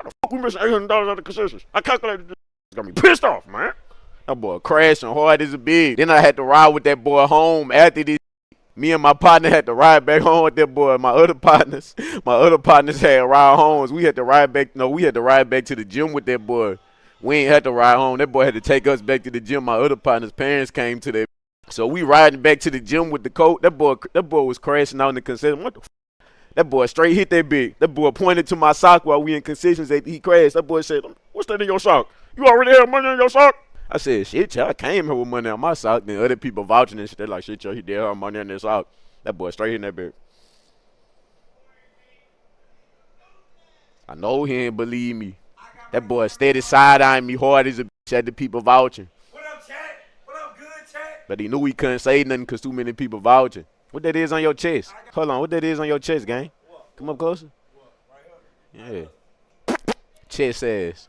the fuck we missing $800 out of concessions? I calculated this. Got me pissed off, man. That boy crashing hard as a bitch. Then I had to ride with that boy home after this. Me and my partner had to ride back home with that boy. My other partners had ride homes. We had to ride back. No, we had to ride back to the gym with that boy. We ain't had to ride home. That boy had to take us back to the gym. My other partner's parents came to that. So we riding back to the gym with the coach. That boy was crashing out in the concession. What the f? That boy straight hit that bitch. That boy pointed to my sock while we in concessions. He crashed. That boy said, "What's that in your sock? You already have money in your sock?" I said, "Shit, y'all, I came here with money on my sock." Then other people vouching and shit. They're like, "Shit, y'all, he did have money in his sock." That boy straight hitting that bitch. I know he ain't believe me. That boy steady side-eyeing me hard as a bitch at the people vouching. What up, chat? What up, good chat? But he knew he couldn't say nothing because too many people vouching. What that is on your chest? Hold on, what that is on your chest, gang? Come up closer. Yeah. Chest ass.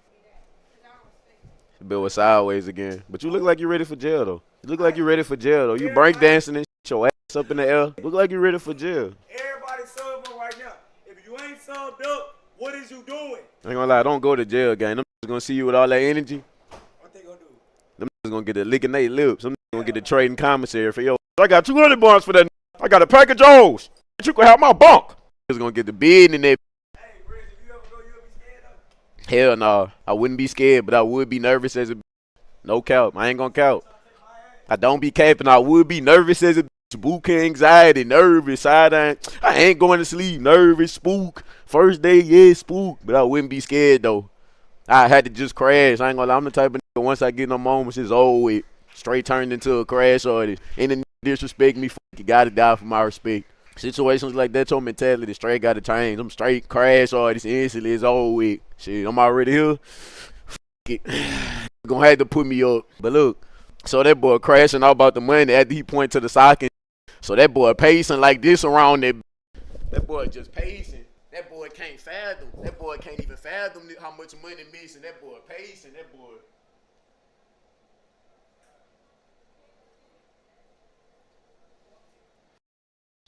The bill was sideways again. But you look like you're ready for jail, though. You look like you're ready for jail, though. You breakdancing and shit, your ass up in the air. Look like you're ready for jail. Everybody sub up right now. If you ain't subbed up, what is you doing? I ain't gonna lie, don't go to jail, gang. Them niggas gonna see you with all that energy. What they gonna do? Them niggas gonna get the licking their lips. Them niggas gonna get the trading commissary for yo. I got 200 bonds for that. I got a pack of Joes. You can have my bunk. Niggas gonna get the bid in there. Hey, Rich, if you ever go, you'll be scared of? Hell no. I wouldn't be scared, but I would be nervous as a bitch. No cap. I ain't gonna cap. I don't be capping. I would be nervous as a bitch. Spook anxiety, nervous, side-eye. I ain't going to sleep. Nervous, spook. First day, yeah, spook. But I wouldn't be scared, though. I had to just crash. I ain't gonna lie. I'm the type of nigga, once I get in the moments, it's over with. Straight turned into a crash artist. Any disrespect me, you gotta die for my respect. Situations like that, your mentality straight gotta change. I'm straight crash artist instantly. It's over with. Shit, I'm already here. It. Gonna have to put me up. But look, so that boy crashing out about the money after he point to the sock. So that boy pacing like this around that. That boy just pacing. That boy can't fathom. That boy can't even fathom how much money missing. That boy pacing. That boy.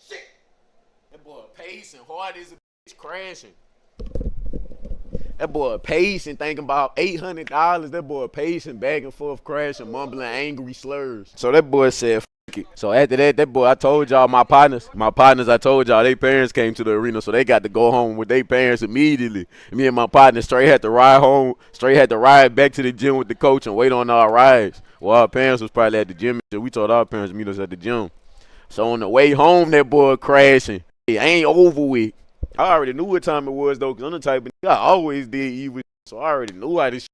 Shit. That boy pacing. Hard as a bitch crashing. That boy pacing, thinking about $800. That boy pacing, back and forth, crashing, mumbling angry slurs. So that boy said, "F it." So after that boy, I told y'all, my partners, I told y'all, their parents came to the arena, so they got to go home with their parents immediately. Me and my partner straight had to ride home, straight had to ride back to the gym with the coach and wait on our rides. Well, our parents was probably at the gym, so we told our parents to meet us at the gym. So on the way home, that boy crashing. It ain't over with. I already knew what time it was, though, because I'm the type of nigga, I always did evil, so I already knew this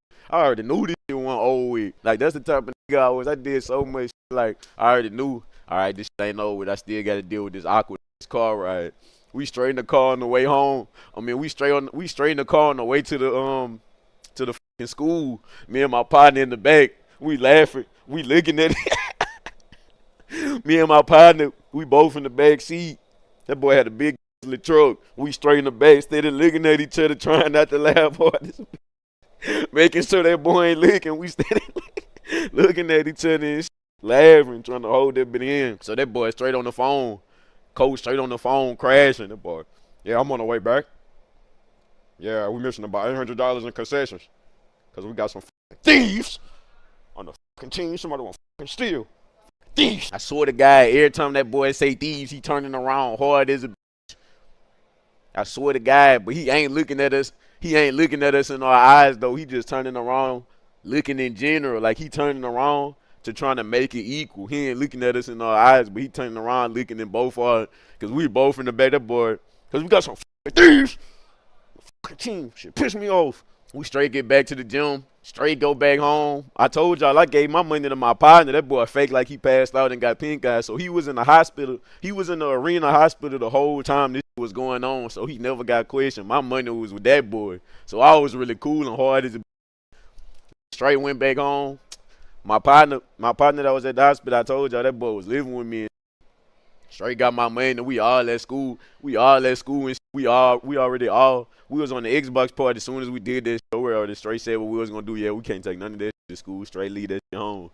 shit wasn't over with. Like, that's the type of nigga I was. I did so much shit, like, I already knew, all right, this shit ain't over with. I still got to deal with this awkward car ride. We straight in the car on the way home. I mean, we straight in the car on the way to the fucking school. Me and my partner in the back, we laughing, we looking at it. Me and my partner, we both in the back seat. That boy had a big truck. We straight in the back, steady looking at each other, trying not to laugh hard. Making sure that boy ain't looking. We steady looking at each other and laughing, trying to hold that bit in. So that boy straight on the phone. Coach straight on the phone, crashing. That boy, yeah, I'm on the way back. Yeah, we missing about $800 in concessions. Because we got some thieves on the fucking team. Somebody want fucking steal. Thieves. I swear to God, every time that boy say thieves, he turning around hard as a. I swear to God, but he ain't looking at us. He ain't looking at us in our eyes, though. He just turning around, looking in general. Like, he turning around, to trying to make it equal. He ain't looking at us in our eyes, but he turning around looking in both our, because we both in the back. That boy, because we got some thieves. Fucking team. Shit piss me off. We straight get back to the gym. Straight go back home. I told y'all I gave my money to my partner. That boy fake like he passed out and got pink eye. So he was in the hospital. He was in the arena hospital the whole time this was going on. So he never got questioned. My money was with that boy. So I was really cool and hard as a straight went back home. My partner that was at the hospital, I told y'all that boy was living with me. Straight got my money and we all at school. We was on the Xbox party as soon as we did this show where the straight said what we was gonna do. Yeah, we can't take none of that shit to school. Straight leave that shit home.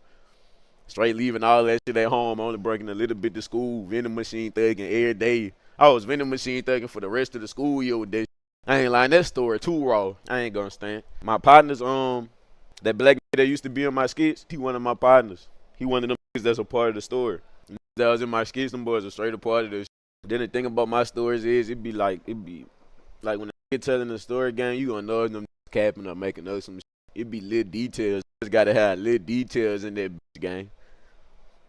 Straight leaving all that shit at home. Only breaking a little bit to school. Vending machine thugging every day. I was vending machine thugging for the rest of the school year with that shit. I ain't lying, that story too raw. I ain't gonna stand. My partners, that black nigga that used to be in my skits, he one of my partners. He one of them niggas that's a part of the story. That was in my skits, them boys are straight a part of this. Then the thing about my stories is it be like when they telling the story game, you gonna know them capping or making up some shit. It be little details. Just gotta have little details in that bitch game.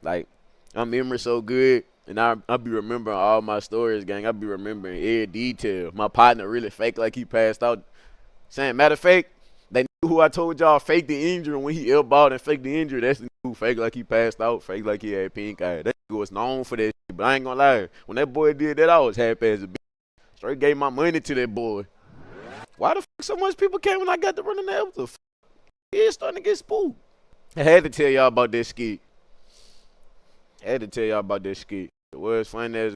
Like, my memory so good, and I be remembering all my stories, gang. I be remembering every detail. My partner really fake like he passed out. Saying, matter of fact, they knew who I told y'all faked the injury when he elbowed and faked the injury. That's the who fake like he passed out, fake like he had pink eye. That nigga was known for that shit, but I ain't gonna lie. When that boy did that, I was happy as a bitch. Straight gave my money to that boy. Why the fuck so much people came when I got to running there? What the fuck? Yeah, starting to get spooked. I had to tell y'all about that skit. It was funny as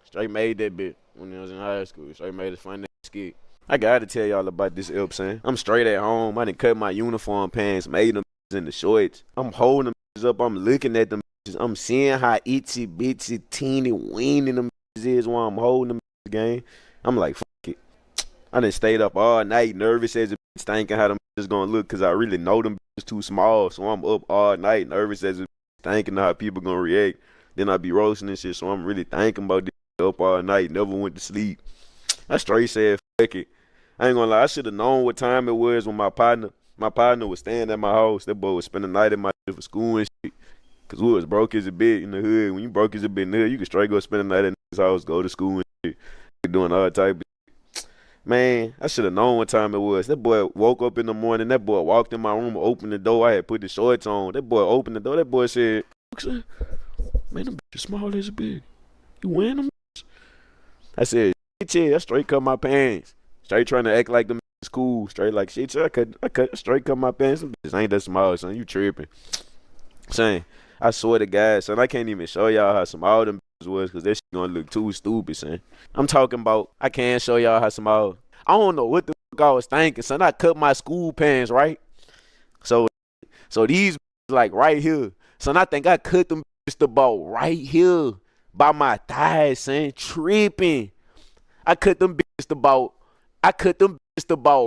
straight made that bit when I was in high school. Straight made it funny as skit. I gotta tell y'all about this son. I'm straight at home. I done cut my uniform pants, made them in the shorts. I'm holding them up. I'm looking at them. I'm seeing how itsy bitsy teeny weeny them is while I'm holding them game. I'm like, fuck it. I done stayed up all night, nervous as a bitch, thinking how them is gonna look, cause I really know them is too small. So I'm up all night, nervous as a bitch, thinking how people gonna react. Then I be roasting and shit, so I'm really thinking about this up all night, never went to sleep. I straight said, fuck it. I ain't gonna lie, I should have known what time it was when my partner was staying at my house. That boy was spending the night at my shit for school and shit. Cause we was broke as a bitch in the hood. When you broke as a bitch in the hood, you could straight go spend the night at his house, go to school and shit. Doing all type of shit. Man, I should have known what time it was. That boy woke up in the morning. That boy walked in my room, opened the door. I had put the shorts on. That boy opened the door. That boy said, man, them bitches small as a bitch. You wearing them? I said, shit, yeah, I straight cut my pants. Straight trying to act like them bitches cool. Straight like, shit, I straight cut my pants. Them bitches ain't that small, son. You tripping. Son, I swear to God, son, I can't even show y'all how small them bitches was, because that shit gonna look too stupid, son. I'm talking about, I can't show y'all how small. I don't know what the fuck I was thinking, son. I cut my school pants, right? So these like right here. Son, I think I cut them bitches about right here by my thighs, son. Tripping. I cut them bitches about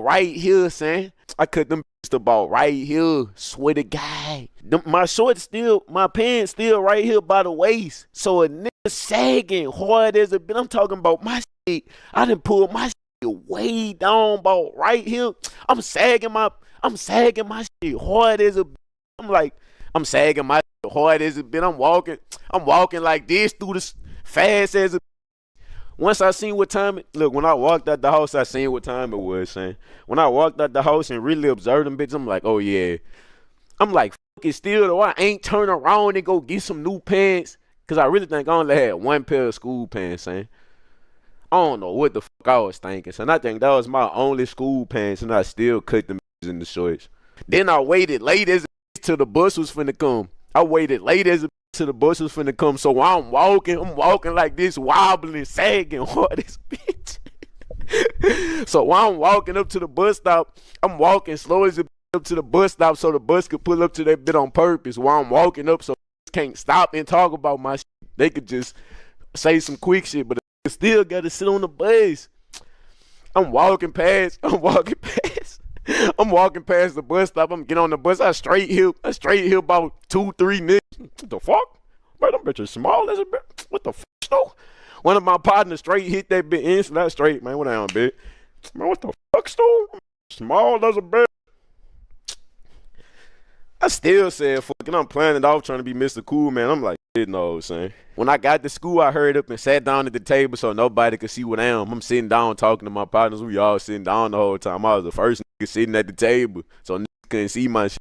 right here, son. I cut them bitches about right here. Swear to God. My pants still right here by the waist. So a nigga sagging hard as a bitch. I'm talking about my shit. I done pulled my shit way down about right here. I'm sagging my shit hard as a bitch. I'm sagging my shit hard as a bitch. I'm walking like this through the fast as a. Once I seen what time when I walked out the house, I seen what time it was, son. When I walked out the house and really observed them bitches, I'm like, oh yeah. I'm like, fuck it still though. I ain't turn around and go get some new pants. Cause I really think I only had one pair of school pants, son. I don't know what the fuck I was thinking, son. I think that was my only school pants and I still cut them bitches in the shorts. Then I waited late as a bitch till the bus was finna come. Till the bus was finna come, so I'm walking like this, wobbling, sagging hard as bitch. So while I'm walking up to the bus stop, I'm walking slow as a bitch up to the bus stop so the bus could pull up to that bit on purpose. While I'm walking up so can't stop and talk about my shit. They could just say some quick shit, but they still gotta sit on the bus. I'm walking past the bus stop. I'm getting on the bus. I straight here about 2-3 niggas. What the fuck? Man, them bitches small as a bitch. What the fuck, though? One of my partners straight hit that bitch instant. Not straight, man. What down, bitch? Man, what the fuck, though? Small as a bitch. I still said fuck it. I'm playing it off trying to be Mr. Cool, man. I'm like, shit, no, son. When I got to school, I hurried up and sat down at the table so nobody could see what I am. I'm sitting down talking to my partners. We all sitting down the whole time. I was the first nigga sitting at the table, so niggas couldn't see my shit.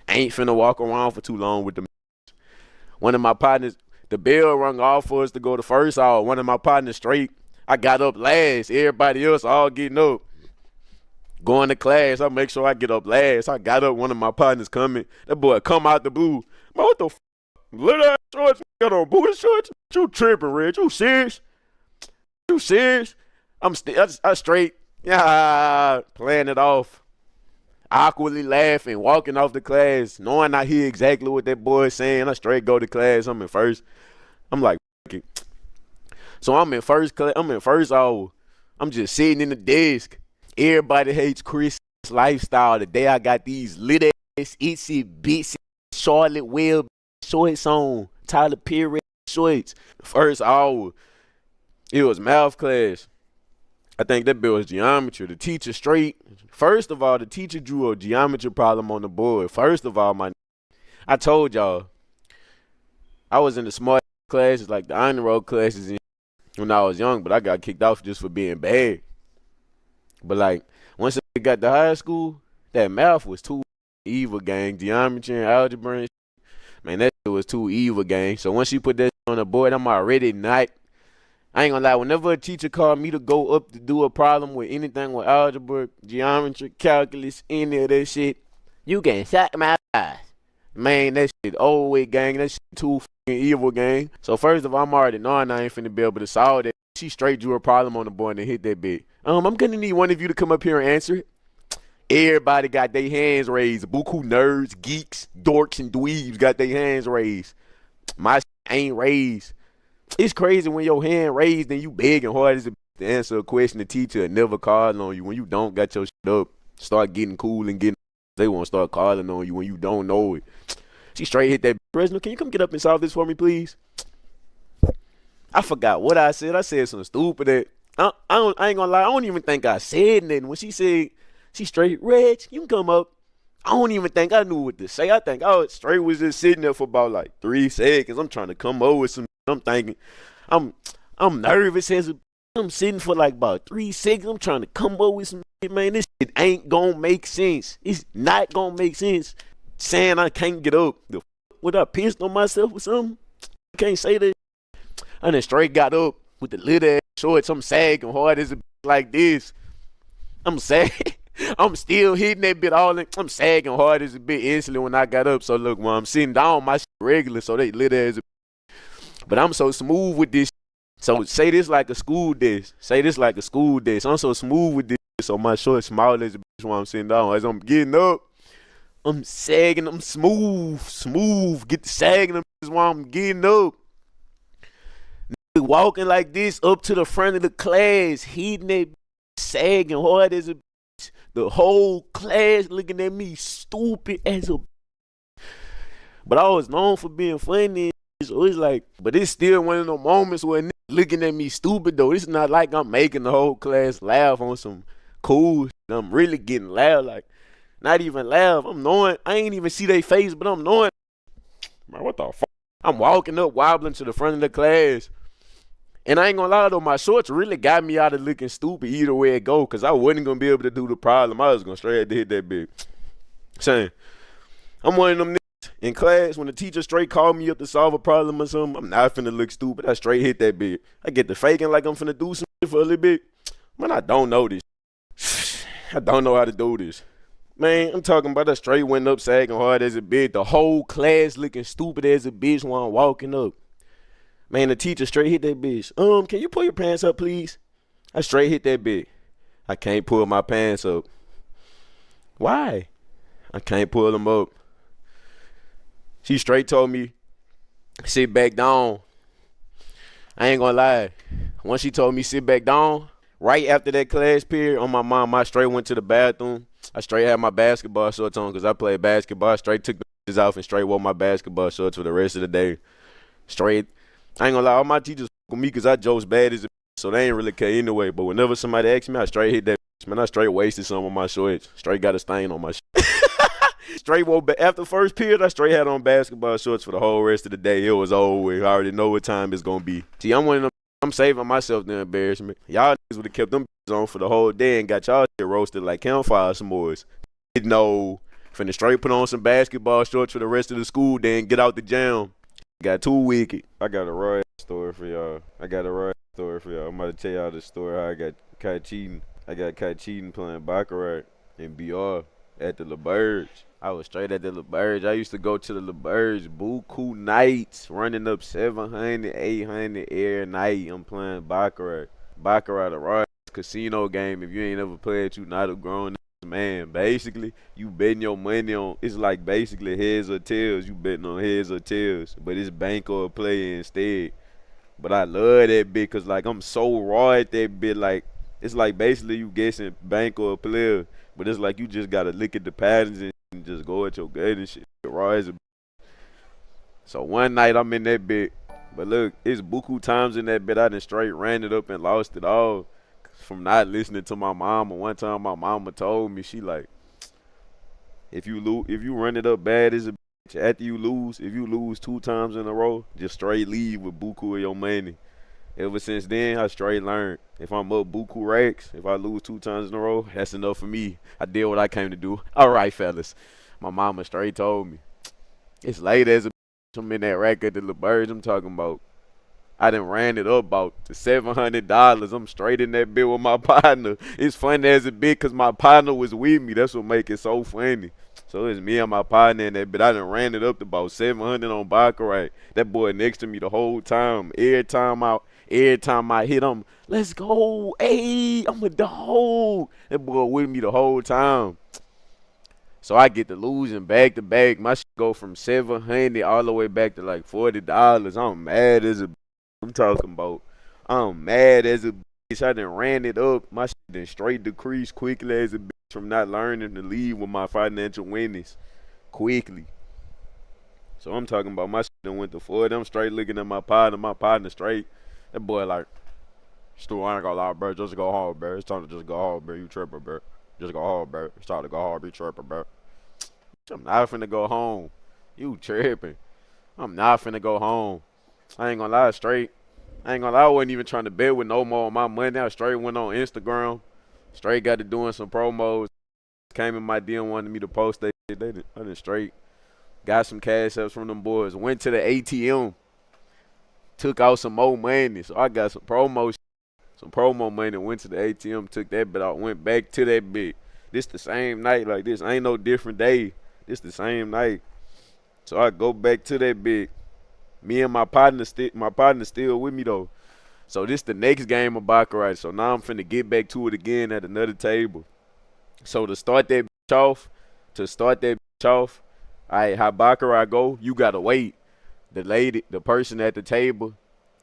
I ain't finna walk around for too long with them. One of my partners, the bell rung off for us to go to first hour. One of my partners straight. I got up last. Everybody else all getting up. Going to class, I make sure I get up last. I got up, one of my partners coming. That boy come out the blue. Man, what the f***? Little ass shorts, got on booty shorts? You tripping, Reg? You serious? You serious? I straight, yeah, playing it off. Awkwardly laughing, walking off the class, knowing I hear exactly what that boy is saying. I straight go to class. I'm in first. I'm like, f*** it. So I'm in first class. I'm in first hour. I'm just sitting in the desk. Everybody hates Chris' lifestyle. The day I got these lit ass, itsy bitsy Charlotte Webb shorts on, Tyler Perry shorts. First hour, it was math class. I think that bill was geometry. The teacher straight. First of all, the teacher drew a geometry problem on the board. First of all, I told y'all, I was in the smart classes, like the honor roll classes when I was young, but I got kicked off just for being bad. But like, once I got to high school, that math was too evil, gang. Geometry and algebra and shit. Man, that shit was too evil, gang. So once you put that shit on the board, I'm already not. I ain't gonna lie, whenever a teacher called me to go up to do a problem with anything with algebra, geometry, calculus, any of that shit, you can suck my ass. Man, that shit old way, gang. That shit too fucking evil, gang. So first of all, I'm already knowing I ain't finna be able to solve that. She straight drew a problem on the board and hit that bit. I'm gonna need one of you to come up here and answer it. Everybody got their hands raised. Buku nerds, geeks, dorks, and dweebs got their hands raised. My shit ain't raised. It's crazy when your hand raised and you begging hard as a to answer a question the teacher will never call on you. When you don't got your shit up, start getting cool and getting, they won't start calling on you when you don't know it. She straight hit that. President, can you come get up and solve this for me, please? I forgot what I said. I said something stupid that I ain't gonna lie. I don't even think I said nothing. When she said, she straight, Reg, you can come up. I don't even think I knew what to say. I think I was just sitting there for about like 3 seconds. I'm trying to come up with some. I'm thinking, I'm nervous as I'm sitting for like about 3 seconds. I'm trying to come up with some shit, man. This shit ain't gonna make sense. It's not gonna make sense. Saying I can't get up. Would I pissed on myself or something? I can't say that. I then straight got up with the little ass shorts. I'm sagging hard as a like this. I'm sagging. I'm still hitting that bit all in. I'm sagging hard as a bit instantly when I got up. So look, when I'm sitting down, my shit regular, so they lit as a. But I'm so smooth with this. So say this like a school desk. Say this like a school desk. I'm so smooth with this. So my shorts small as a bitch while I'm sitting down. As I'm getting up, I'm sagging. I'm smooth. Get the sagging them while I'm getting up. Walking like this up to the front of the class, hitting that sagging hard as a bitch. The whole class looking at me stupid as a. But I was known for being funny. So it's like, but it's still one of the moments where niggas looking at me stupid though. It's not like I'm making the whole class laugh on some cool shit. I'm really getting loud, like not even laugh. I'm knowing, I ain't even see their face, but I'm knowing, man, what the fuck? I'm walking up, wobbling to the front of the class. And I ain't gonna lie though, my shorts really got me out of looking stupid either way it go, cause I wasn't gonna be able to do the problem. I was gonna straight have to hit that bit. Saying, I'm one of them niggas in class, when the teacher straight called me up to solve a problem or something, I'm not finna look stupid. I straight hit that bit. I get the faking like I'm finna do some shit for a little bit. Man, I don't know this. I don't know how to do this. Man, I'm talking about I straight went up sagging hard as a bitch. The whole class looking stupid as a bitch while I'm walking up. Man, the teacher straight hit that bitch. Can you pull your pants up, please? I straight hit that bitch. I can't pull my pants up. Why? I can't pull them up. She straight told me, sit back down. I ain't gonna lie. Once she told me sit back down, right after that class period, on my mom, I straight went to the bathroom. I straight had my basketball shorts on because I played basketball. I straight took the bitches off and straight wore my basketball shorts for the rest of the day. Straight. I ain't gonna lie, all my teachers with me because I jokes bad as a bitch, so they ain't really care anyway. But whenever somebody asks me, I straight hit that bitch. Man, I straight wasted some of my shorts. Straight got a stain on my shit. Straight woke back after the first period. I straight had on basketball shorts for the whole rest of the day. It was over. I already know what time it's gonna be. See, I'm one of them. I'm saving myself the embarrassment. Y'all niggas would have kept them on for the whole day and got y'all shit roasted like campfire s'mores. No, finna straight put on some basketball shorts for the rest of the school day and get out the jam. Got too wicked. I got a raw story for y'all. I'm about to tell y'all the story how I got caught cheating. I got caught cheating playing Baccarat in BR at the LaBerge. I was straight at the LaBerge. I used to go to the LaBerge buku nights, running up 700, 800 every night. I'm playing Baccarat. Baccarat, a raw casino game. If you ain't ever played, you not a grown man. Basically, you betting your money on, it's like basically heads or tails. You betting on heads or tails, but it's bank or play instead. But I love that bit because, like, I'm so raw at that bit. Like, it's like basically you guessing bank or player, but it's like you just got to look at the patterns and just go at your gut and shit. Raw as a. So one night I'm in that bit, but look, it's buku times in that bit I done straight ran it up and lost it all from not listening to my mama. One time my mama told me, she like, if you run it up bad as a bitch, after you lose, if you lose 2 times in a row, just straight leave with buku of your money. Ever since then, I straight learned. If I'm up buku racks, if I lose 2 times in a row, that's enough for me. I did what I came to do. All right, fellas. My mama straight told me, it's late as a bitch. I'm in that rack at the LaBerge. I'm talking about, I done ran it up about to $700. I'm straight in that bit with my partner. It's funny as a bit because my partner was with me. That's what make it so funny. So it's me and my partner in that bit. I done ran it up to about 700 on Baccarat. That boy next to me the whole time. Every time I hit him, let's go. Hey, I'm a dog. That boy with me the whole time. So I get to losing back to back. My shit go from 700 all the way back to like $40. I'm mad as a I'm mad as a bitch. I done ran it up. My shit done straight decreased quickly as a bitch from not learning to leave with my financial winnings quickly. So I'm talking about my shit done went to 40. I'm straight looking at my partner straight. That boy like, Stu, I ain't gonna lie, bro. Just go hard, bro. It's time to just go hard, bro. You tripping, bro. Just go hard, bro. It's time to go hard, be tripping, bro. I'm not finna go home. You tripping. I'm not finna go home. I ain't gonna lie, straight. I ain't gonna lie, I wasn't even trying to bet with no more of my money. I straight went on Instagram. Straight got to doing some promos. Came in my DM, wanted me to post that shit. I done straight got some cash ups from them boys. Went to the ATM. Took out some more money. So I got some promo money. Went to the ATM, took that bit out, went back to that bit. This the same night, like this. Ain't no different day. This the same night. So I go back to that bit. Me and my partner still with me though. So this the next game of Baccarat. So now I'm finna get back to it again at another table. So to start that bitch off, alright, how Baccarat go, you gotta wait. The person at the table,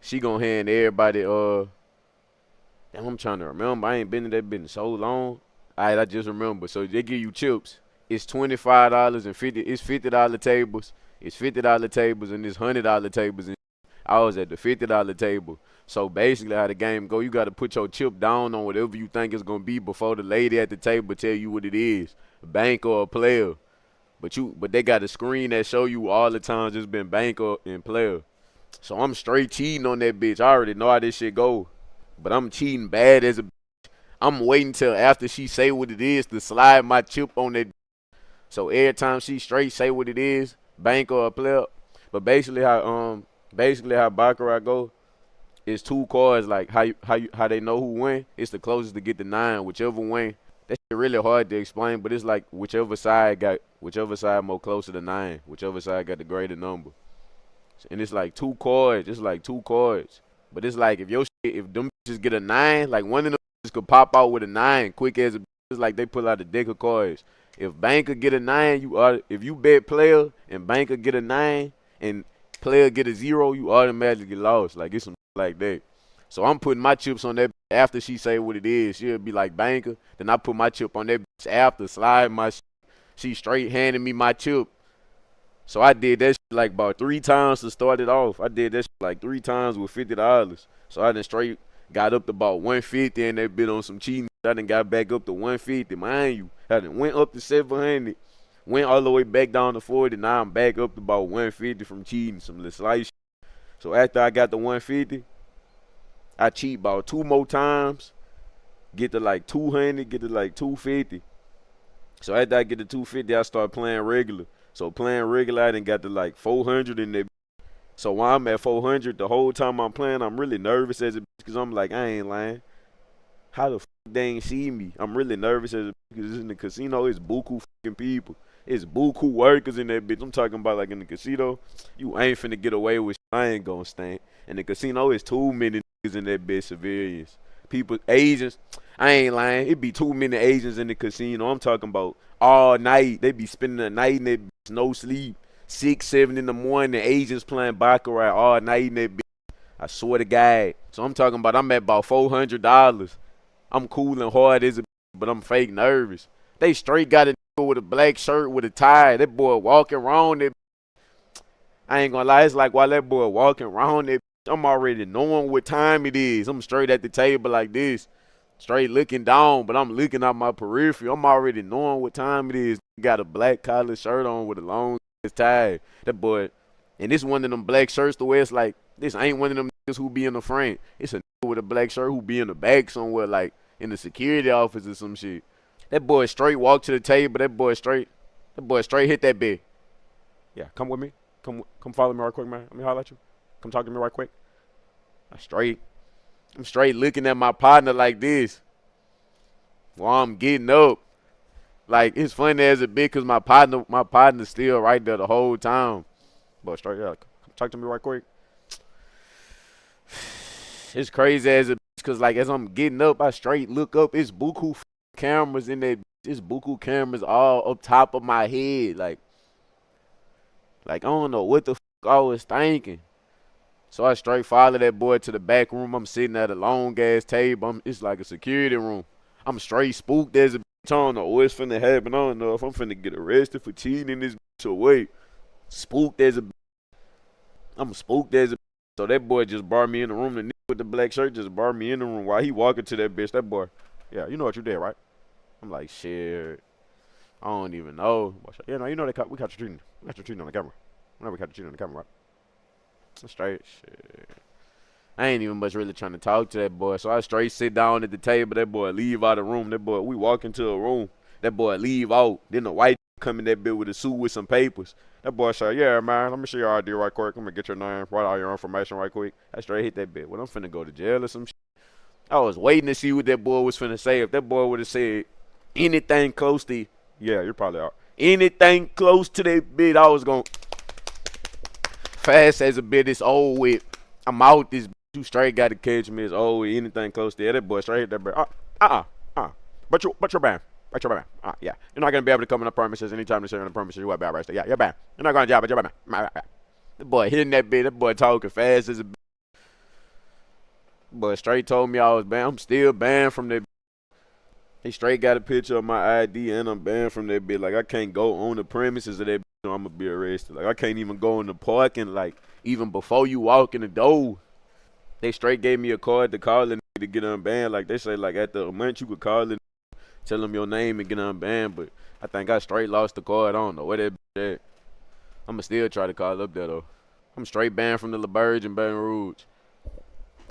she gonna hand everybody damn, I'm trying to remember. I ain't been in that bit in so long. Alright, I just remember. So they give you chips. It's $25 and it's $50 tables. It's $50 tables and it's $100 tables. And I was at the $50 table. So basically how the game go, you got to put your chip down on whatever you think it's going to be before the lady at the table tell you what it is, a bank or a player. But they got a screen that show you all the times it's been bank or and player. So I'm straight cheating on that bitch. I already know how this shit go. But I'm cheating bad as a bitch. I'm waiting till after she say what it is to slide my chip on that. So every time she straight say what it is, bank or a player. But basically how Baccarat go is 2 cards. Like how they know who win. It's the closest to get the 9. Whichever win. That shit really hard to explain, but it's like whichever side more closer to 9. Whichever side got the greater number. And it's like 2 cards. But it's like if them bitches get a 9, like one of them bitches could pop out with a 9 quick as a bitch. It's like they pull out a deck of cards. If banker get a 9, if you bet player and banker get a 9 and player get a 0, you automatically get lost. Like it's some like that. So I'm putting my chips on that after she say what it is. She'll be like banker. Then I put my chip on that after, slide my shit. She straight handing me my chip. So I did that shit like about 3 times to start it off. I did that shit like 3 times with $50. So I done straight got up to about 150 and that bit on some cheating. I done got back up to 150. Mind you, I done went up to 700. Went all the way back down to 40. Now I'm back up to about 150 from cheating some little slice shit. So after I got the 150, I cheat about 2 more times, get to like 200, get to like 250. So after I get to 250, I start playing regular. So playing regular, I done got to like 400 in there. So while I'm at 400, the whole time I'm playing, I'm really nervous as a bitch because I'm like, I ain't lying. How the fuck they ain't see me? I'm really nervous as a bitch because in the casino, it's buku fucking people. It's buku workers in that bitch. I'm talking about like in the casino, you ain't finna get away with shit. I ain't gonna stand. In the casino, it's too many niggas in that bitch, civilians. People, Asians, I ain't lying. It be too many Asians in the casino. I'm talking about all night. They be spending the night in that bitch, no sleep. 6, 7 in the morning, the Asians playing baccarat all night in that bitch. I swear to God. So I'm talking about I'm at about $400. I'm cool and hard as a bitch, but I'm fake nervous. They straight got a nigga with a black shirt with a tie. That boy walking around that bitch. I ain't gonna lie, it's like while that boy walking around that bitch, I'm already knowing what time it is. I'm straight at the table like this. Straight looking down, but I'm looking at my periphery. I'm already knowing what time it is. Got a black collar shirt on with a long tie. That boy, and this one of them black shirts the way it's like, this ain't one of them niggas who be in the front. It's a nigga with a black shirt who be in the back somewhere, like in the security office or some shit. That boy straight walked to the table. That boy straight hit that bed. Yeah, come with me. Come follow me right quick, man. Let me holler at you. Come talk to me right quick. I'm straight looking at my partner like this while I'm getting up. Like, it's funny as a bitch because my partner's still right there the whole time. But straight, yeah, come talk to me right quick. It's crazy as a bitch because, like, as I'm getting up, I straight look up. It's buku cameras in that. It's buku cameras all up top of my head. Like I don't know what the fuck I was thinking. So I straight follow that boy to the back room. I'm sitting at a long ass table. It's like a security room. I'm straight spooked as a bitch. I don't know what's finna happen. I don't know if I'm finna get arrested for cheating in this bitch or wait. Spooked as a bitch. I'm spooked as a bitch. So that boy just brought me in the room. The nigga with the black shirt just brought me in the room while he walking to that bitch. That boy, yeah, you know what you did, right? I'm like, shit. I don't even know. Yeah, no, you know we caught you cheating. We caught you cheating on the camera. Whenever we caught you cheating on the camera, right? Straight shit. I ain't even much really trying to talk to that boy. So I straight sit down at the table. That boy leave out the room. That boy, we walk into a room. That boy leave out. Then the white come in that bit with a suit with some papers. That boy say, yeah, man, let me see your ID right quick. I'm going to get your name, write all your information right quick. I straight hit that bit. Well, I'm finna go to jail or some shit. I was waiting to see what that boy was finna say. If that boy would have said anything close to, yeah, you're probably out. Anything close to that bit, I was going fast as a bit. It's old with. I'm out this. You straight got to catch me. It's old with anything close to that boy. Straight hit that bit. But you're banned. But you're banned. Yeah. You're not gonna be able to come on the premises anytime this year on the premises. You are banned right there. Yeah, you're banned. You're not gonna job, but you're banned. The boy hitting that bit. That boy talking fast as a bit. But straight told me I was banned. I'm still banned from that. He straight got a picture of my ID and I'm banned from that bit. Like I can't go on the premises of that bit or I'm gonna be arrested. Like I can't even go in the parking. Like even before you walk in the door, they straight gave me a card to call the nigga to get unbanned. Like they say, like after a month you could call it, tell them your name and get unbanned. But I think I straight lost the card. I don't know where that bitch at. I'ma still try to call up there though. I'm straight banned from the LaBerge and Baton Rouge.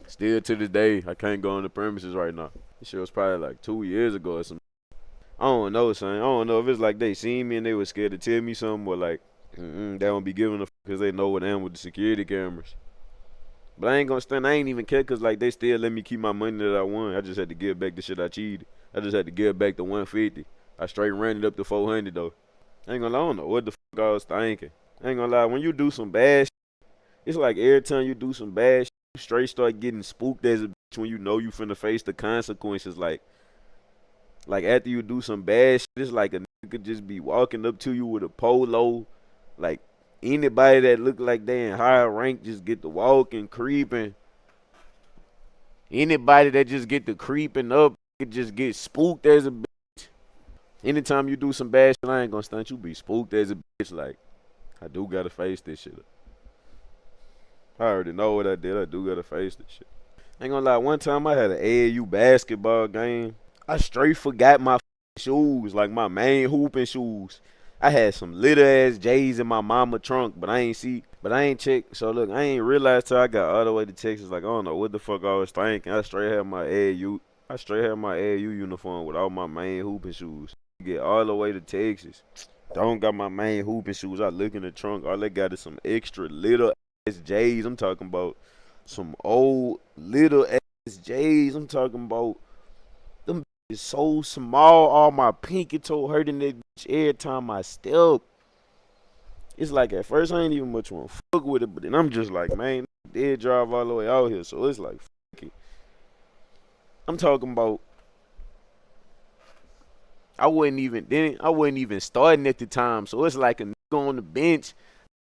Still to this day, I can't go on the premises right now. This shit was probably like 2 years ago or something. I don't know, son. I don't know if it's like they seen me and they was scared to tell me something or like, they don't be giving a f because they know what I am with the security cameras. But I ain't gonna stand. I ain't even care because like they still let me keep my money that I won. I just had to give back the shit I cheated. I just had to give back the 150. I straight ran it up to 400 though. I ain't gonna lie, I don't know what the fuck I was thinking. I ain't gonna lie, when you do some bad shit, it's like every time you do some bad shit, you straight start getting spooked as a bitch when you know you finna face the consequences. Like after you do some bad shit, it's like a nigga could just be walking up to you with a polo. Like anybody that look like they in higher rank just get to walking, creeping. Anybody that just get to creeping up could just get spooked as a bitch. Anytime you do some bad shit, I ain't gonna stunt you be spooked as a bitch. Like I do gotta face this shit. I already know what I did. I do gotta face this shit. Ain't gonna lie, one time I had an AAU basketball game. I straight forgot my shoes, like my main hooping shoes. I had some little ass J's in my mama trunk, but I ain't checked. So look, I ain't realized till I got all the way to Texas. Like I don't know what the fuck I was thinking. I straight had my AAU uniform with all my main hooping shoes. Get all the way to Texas. Don't got my main hooping shoes. I look in the trunk. All they got is some extra little ass J's. I'm talking about some old little ass J's. I'm talking about them bitches so small. All my pinky toe hurting that bitch every time I step. It's like at first I ain't even much want to fuck with it, but then I'm just like, man, they drive all the way out here, so it's like, fuck it. I'm talking about. I wasn't even starting at the time, so it's like a nigga on the bench,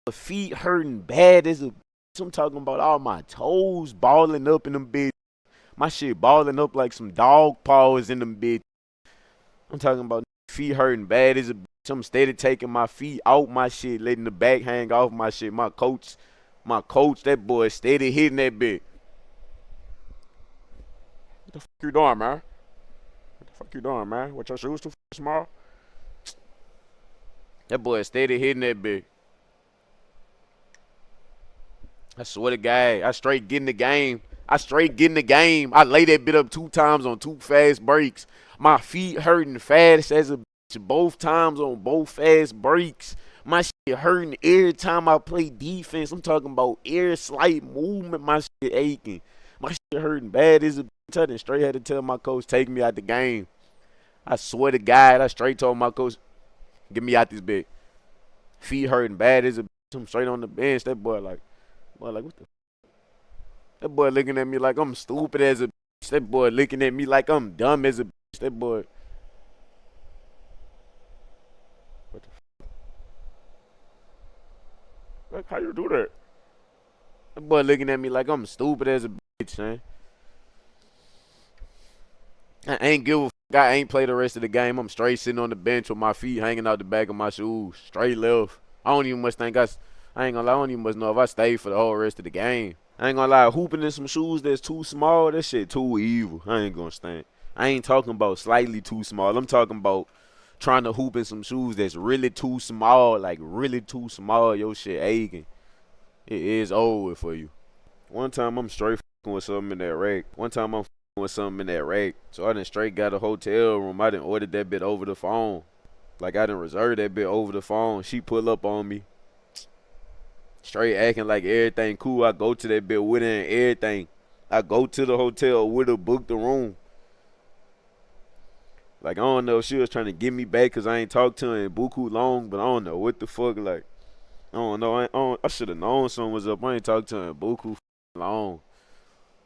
my feet hurting bad as a bitch. I'm talking about all my toes balling up in them bitch. My shit balling up like some dog paws in them bitch. I'm talking about feet hurting bad as a bitch. I'm steady taking my feet out my shit, letting the back hang off my shit. My coach, that boy steady hitting that bitch. What the fuck you doing, man? What the fuck you doing, man? What, your shoes too small? That boy steady hitting that bitch. I swear to God, I straight getting the game. I lay that bit up 2 times on 2 fast breaks. My feet hurting fast as a bitch both times on both fast breaks. My shit hurting every time I play defense. I'm talking about every slight movement, my shit aching. My shit hurting bad as a bitch. I done straight had to tell my coach, take me out the game. I swear to God, I straight told my coach, get me out this bitch. Feet hurting bad as a bitch. I'm straight on the bench. That boy like, what the? That boy looking at me like I'm stupid as a bitch. That boy looking at me like I'm dumb as a bitch. That boy. What the fuck? How you do that? That boy looking at me like I'm stupid as a bitch, man. I ain't give a fuck. I ain't play the rest of the game. I'm straight sitting on the bench with my feet hanging out the back of my shoes. Straight left. I don't even much think I ain't gonna lie, I don't even much know if I stayed for the whole rest of the game. I ain't gonna lie, hooping in some shoes that's too small, that shit too evil. I ain't gonna stand. I ain't talking about slightly too small. I'm talking about trying to hoop in some shoes that's really too small, like really too small. Your shit aching. It is over for you. One time I'm straight fucking with something in that rack. So I done straight got a hotel room. I done ordered that bit over the phone. Like I done reserved that bit over the phone. She pull up on me. Straight acting like everything cool. I go to that bit with her and everything. I go to the hotel with her, book the room. Like I don't know if she was trying to get me back because I ain't talked to her in buku long, but I don't know what the fuck. Like I don't know. I should have known something was up. I ain't talked to her in buku long.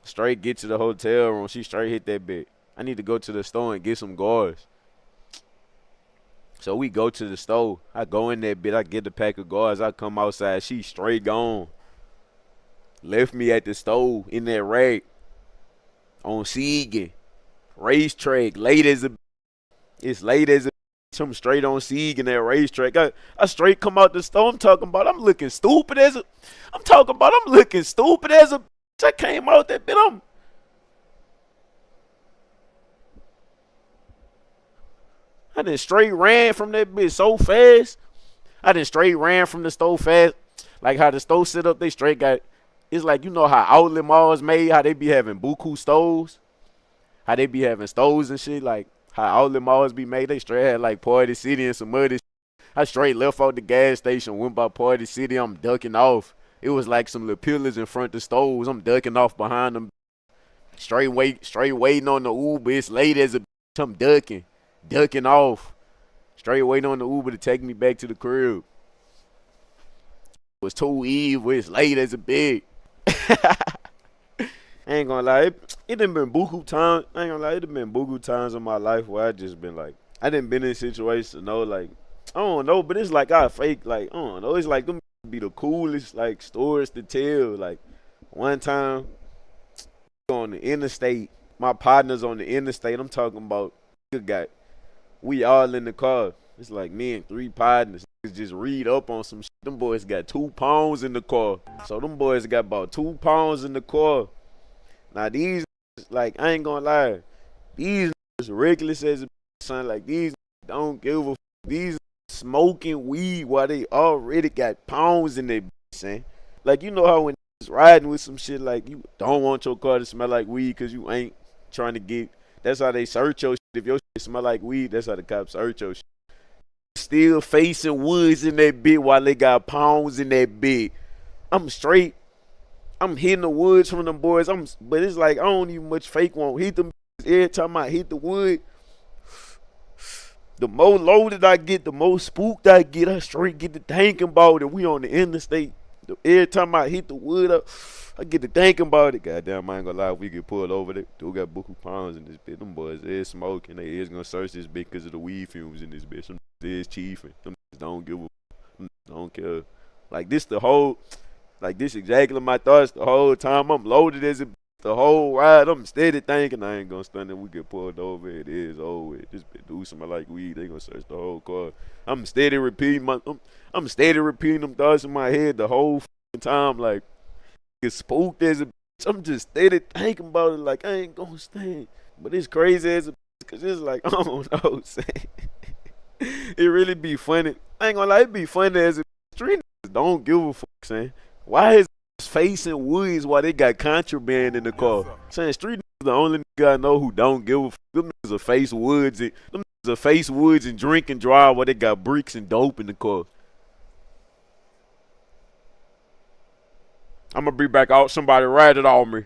Straight get to the hotel room. She straight hit that bit. I need to go to the store and get some guards. So we go to the store. I go in that bit. I get the pack of guards. I come outside. She straight gone. Left me at the store in that rack. On Segan. Racetrack. Late as a. It's late as a. I'm straight on Segan that racetrack. I straight come out the store. I'm looking stupid as a. I came out that bit. I done straight ran from that bitch so fast. I done straight ran from the store fast. Like how the store sit up, they straight got. It's like, you know how outlet malls made, how they be having buku stores, how they be having stores and shit. Like how outlet malls be made, they straight had like Party City and some other shit. I straight left out the gas station, went by Party City. I'm ducking off. It was like some little pillars in front of the stores. I'm ducking off behind them. Straight waiting on the Uber. It's late as a bitch. I'm ducking off. Straight waiting on the Uber to take me back to the crib. It was too evil. It's late as a bitch. I ain't gonna lie. It done been buku times. I ain't gonna lie. It done been buku times in my life where I just been like, I done been in situations to know, like, I don't know, but it's like I fake, like, I don't know. It's like them be the coolest, like, stories to tell. Like, one time on the interstate, my partner's on the interstate. I'm talking about, we all in the car. It's like me and 3 partners. Just read up on some shit. Them boys got 2 pounds in the car. So them boys got about 2 pounds in the car. Now these, like, I ain't gonna lie. These reckless as a son. Like, these don't give a. These smoking weed while they already got pounds in their bitch, like, you know how when riding with some shit, like, you don't want your car to smell like weed because you ain't trying to get, that's how they search your shit. If your shit smell like weed, that's how the cops search your shit. Still facing woods in that bit while they got pounds in that bit. I'm straight. I'm hitting the woods from them boys. But it's like I don't even much fake won't hit them. Every time I hit the wood, the more loaded I get, the more spooked I get. I straight get to thinking about it. We on the interstate. Every time I hit the wood up, I get to thinking about it. Goddamn, I ain't gonna lie, we get pulled over there. Dude got buku pounds in this bitch. Them boys is smoking. They is gonna search this bitch because of the weed fumes in this bitch. Them is chiefing. Them don't give a, them don't care. Like this the whole, like this exactly my thoughts the whole time. I'm loaded as a the whole ride. I'm steady thinking I ain't gonna stun it. We get pulled over. It is over. This bitch do something like weed. They gonna search the whole car. I'm steady repeating I'm steady repeating them thoughts in my head the whole time. Like get spooked as a bitch. I'm just steady thinking about it. Like I ain't gonna stand. But it's crazy as a bitch because it's like I don't know. It really be funny. I ain't gonna lie. It be funny as a street niggas don't give a fuck. Saying why is facing woods while they got contraband in the car? Saying street niggas the only nigga I know who don't give a fuck. Them niggas are face woods and them niggas are face woods and drink and drive while they got bricks and dope in the car. I'm gonna be back out. Somebody ride it on me.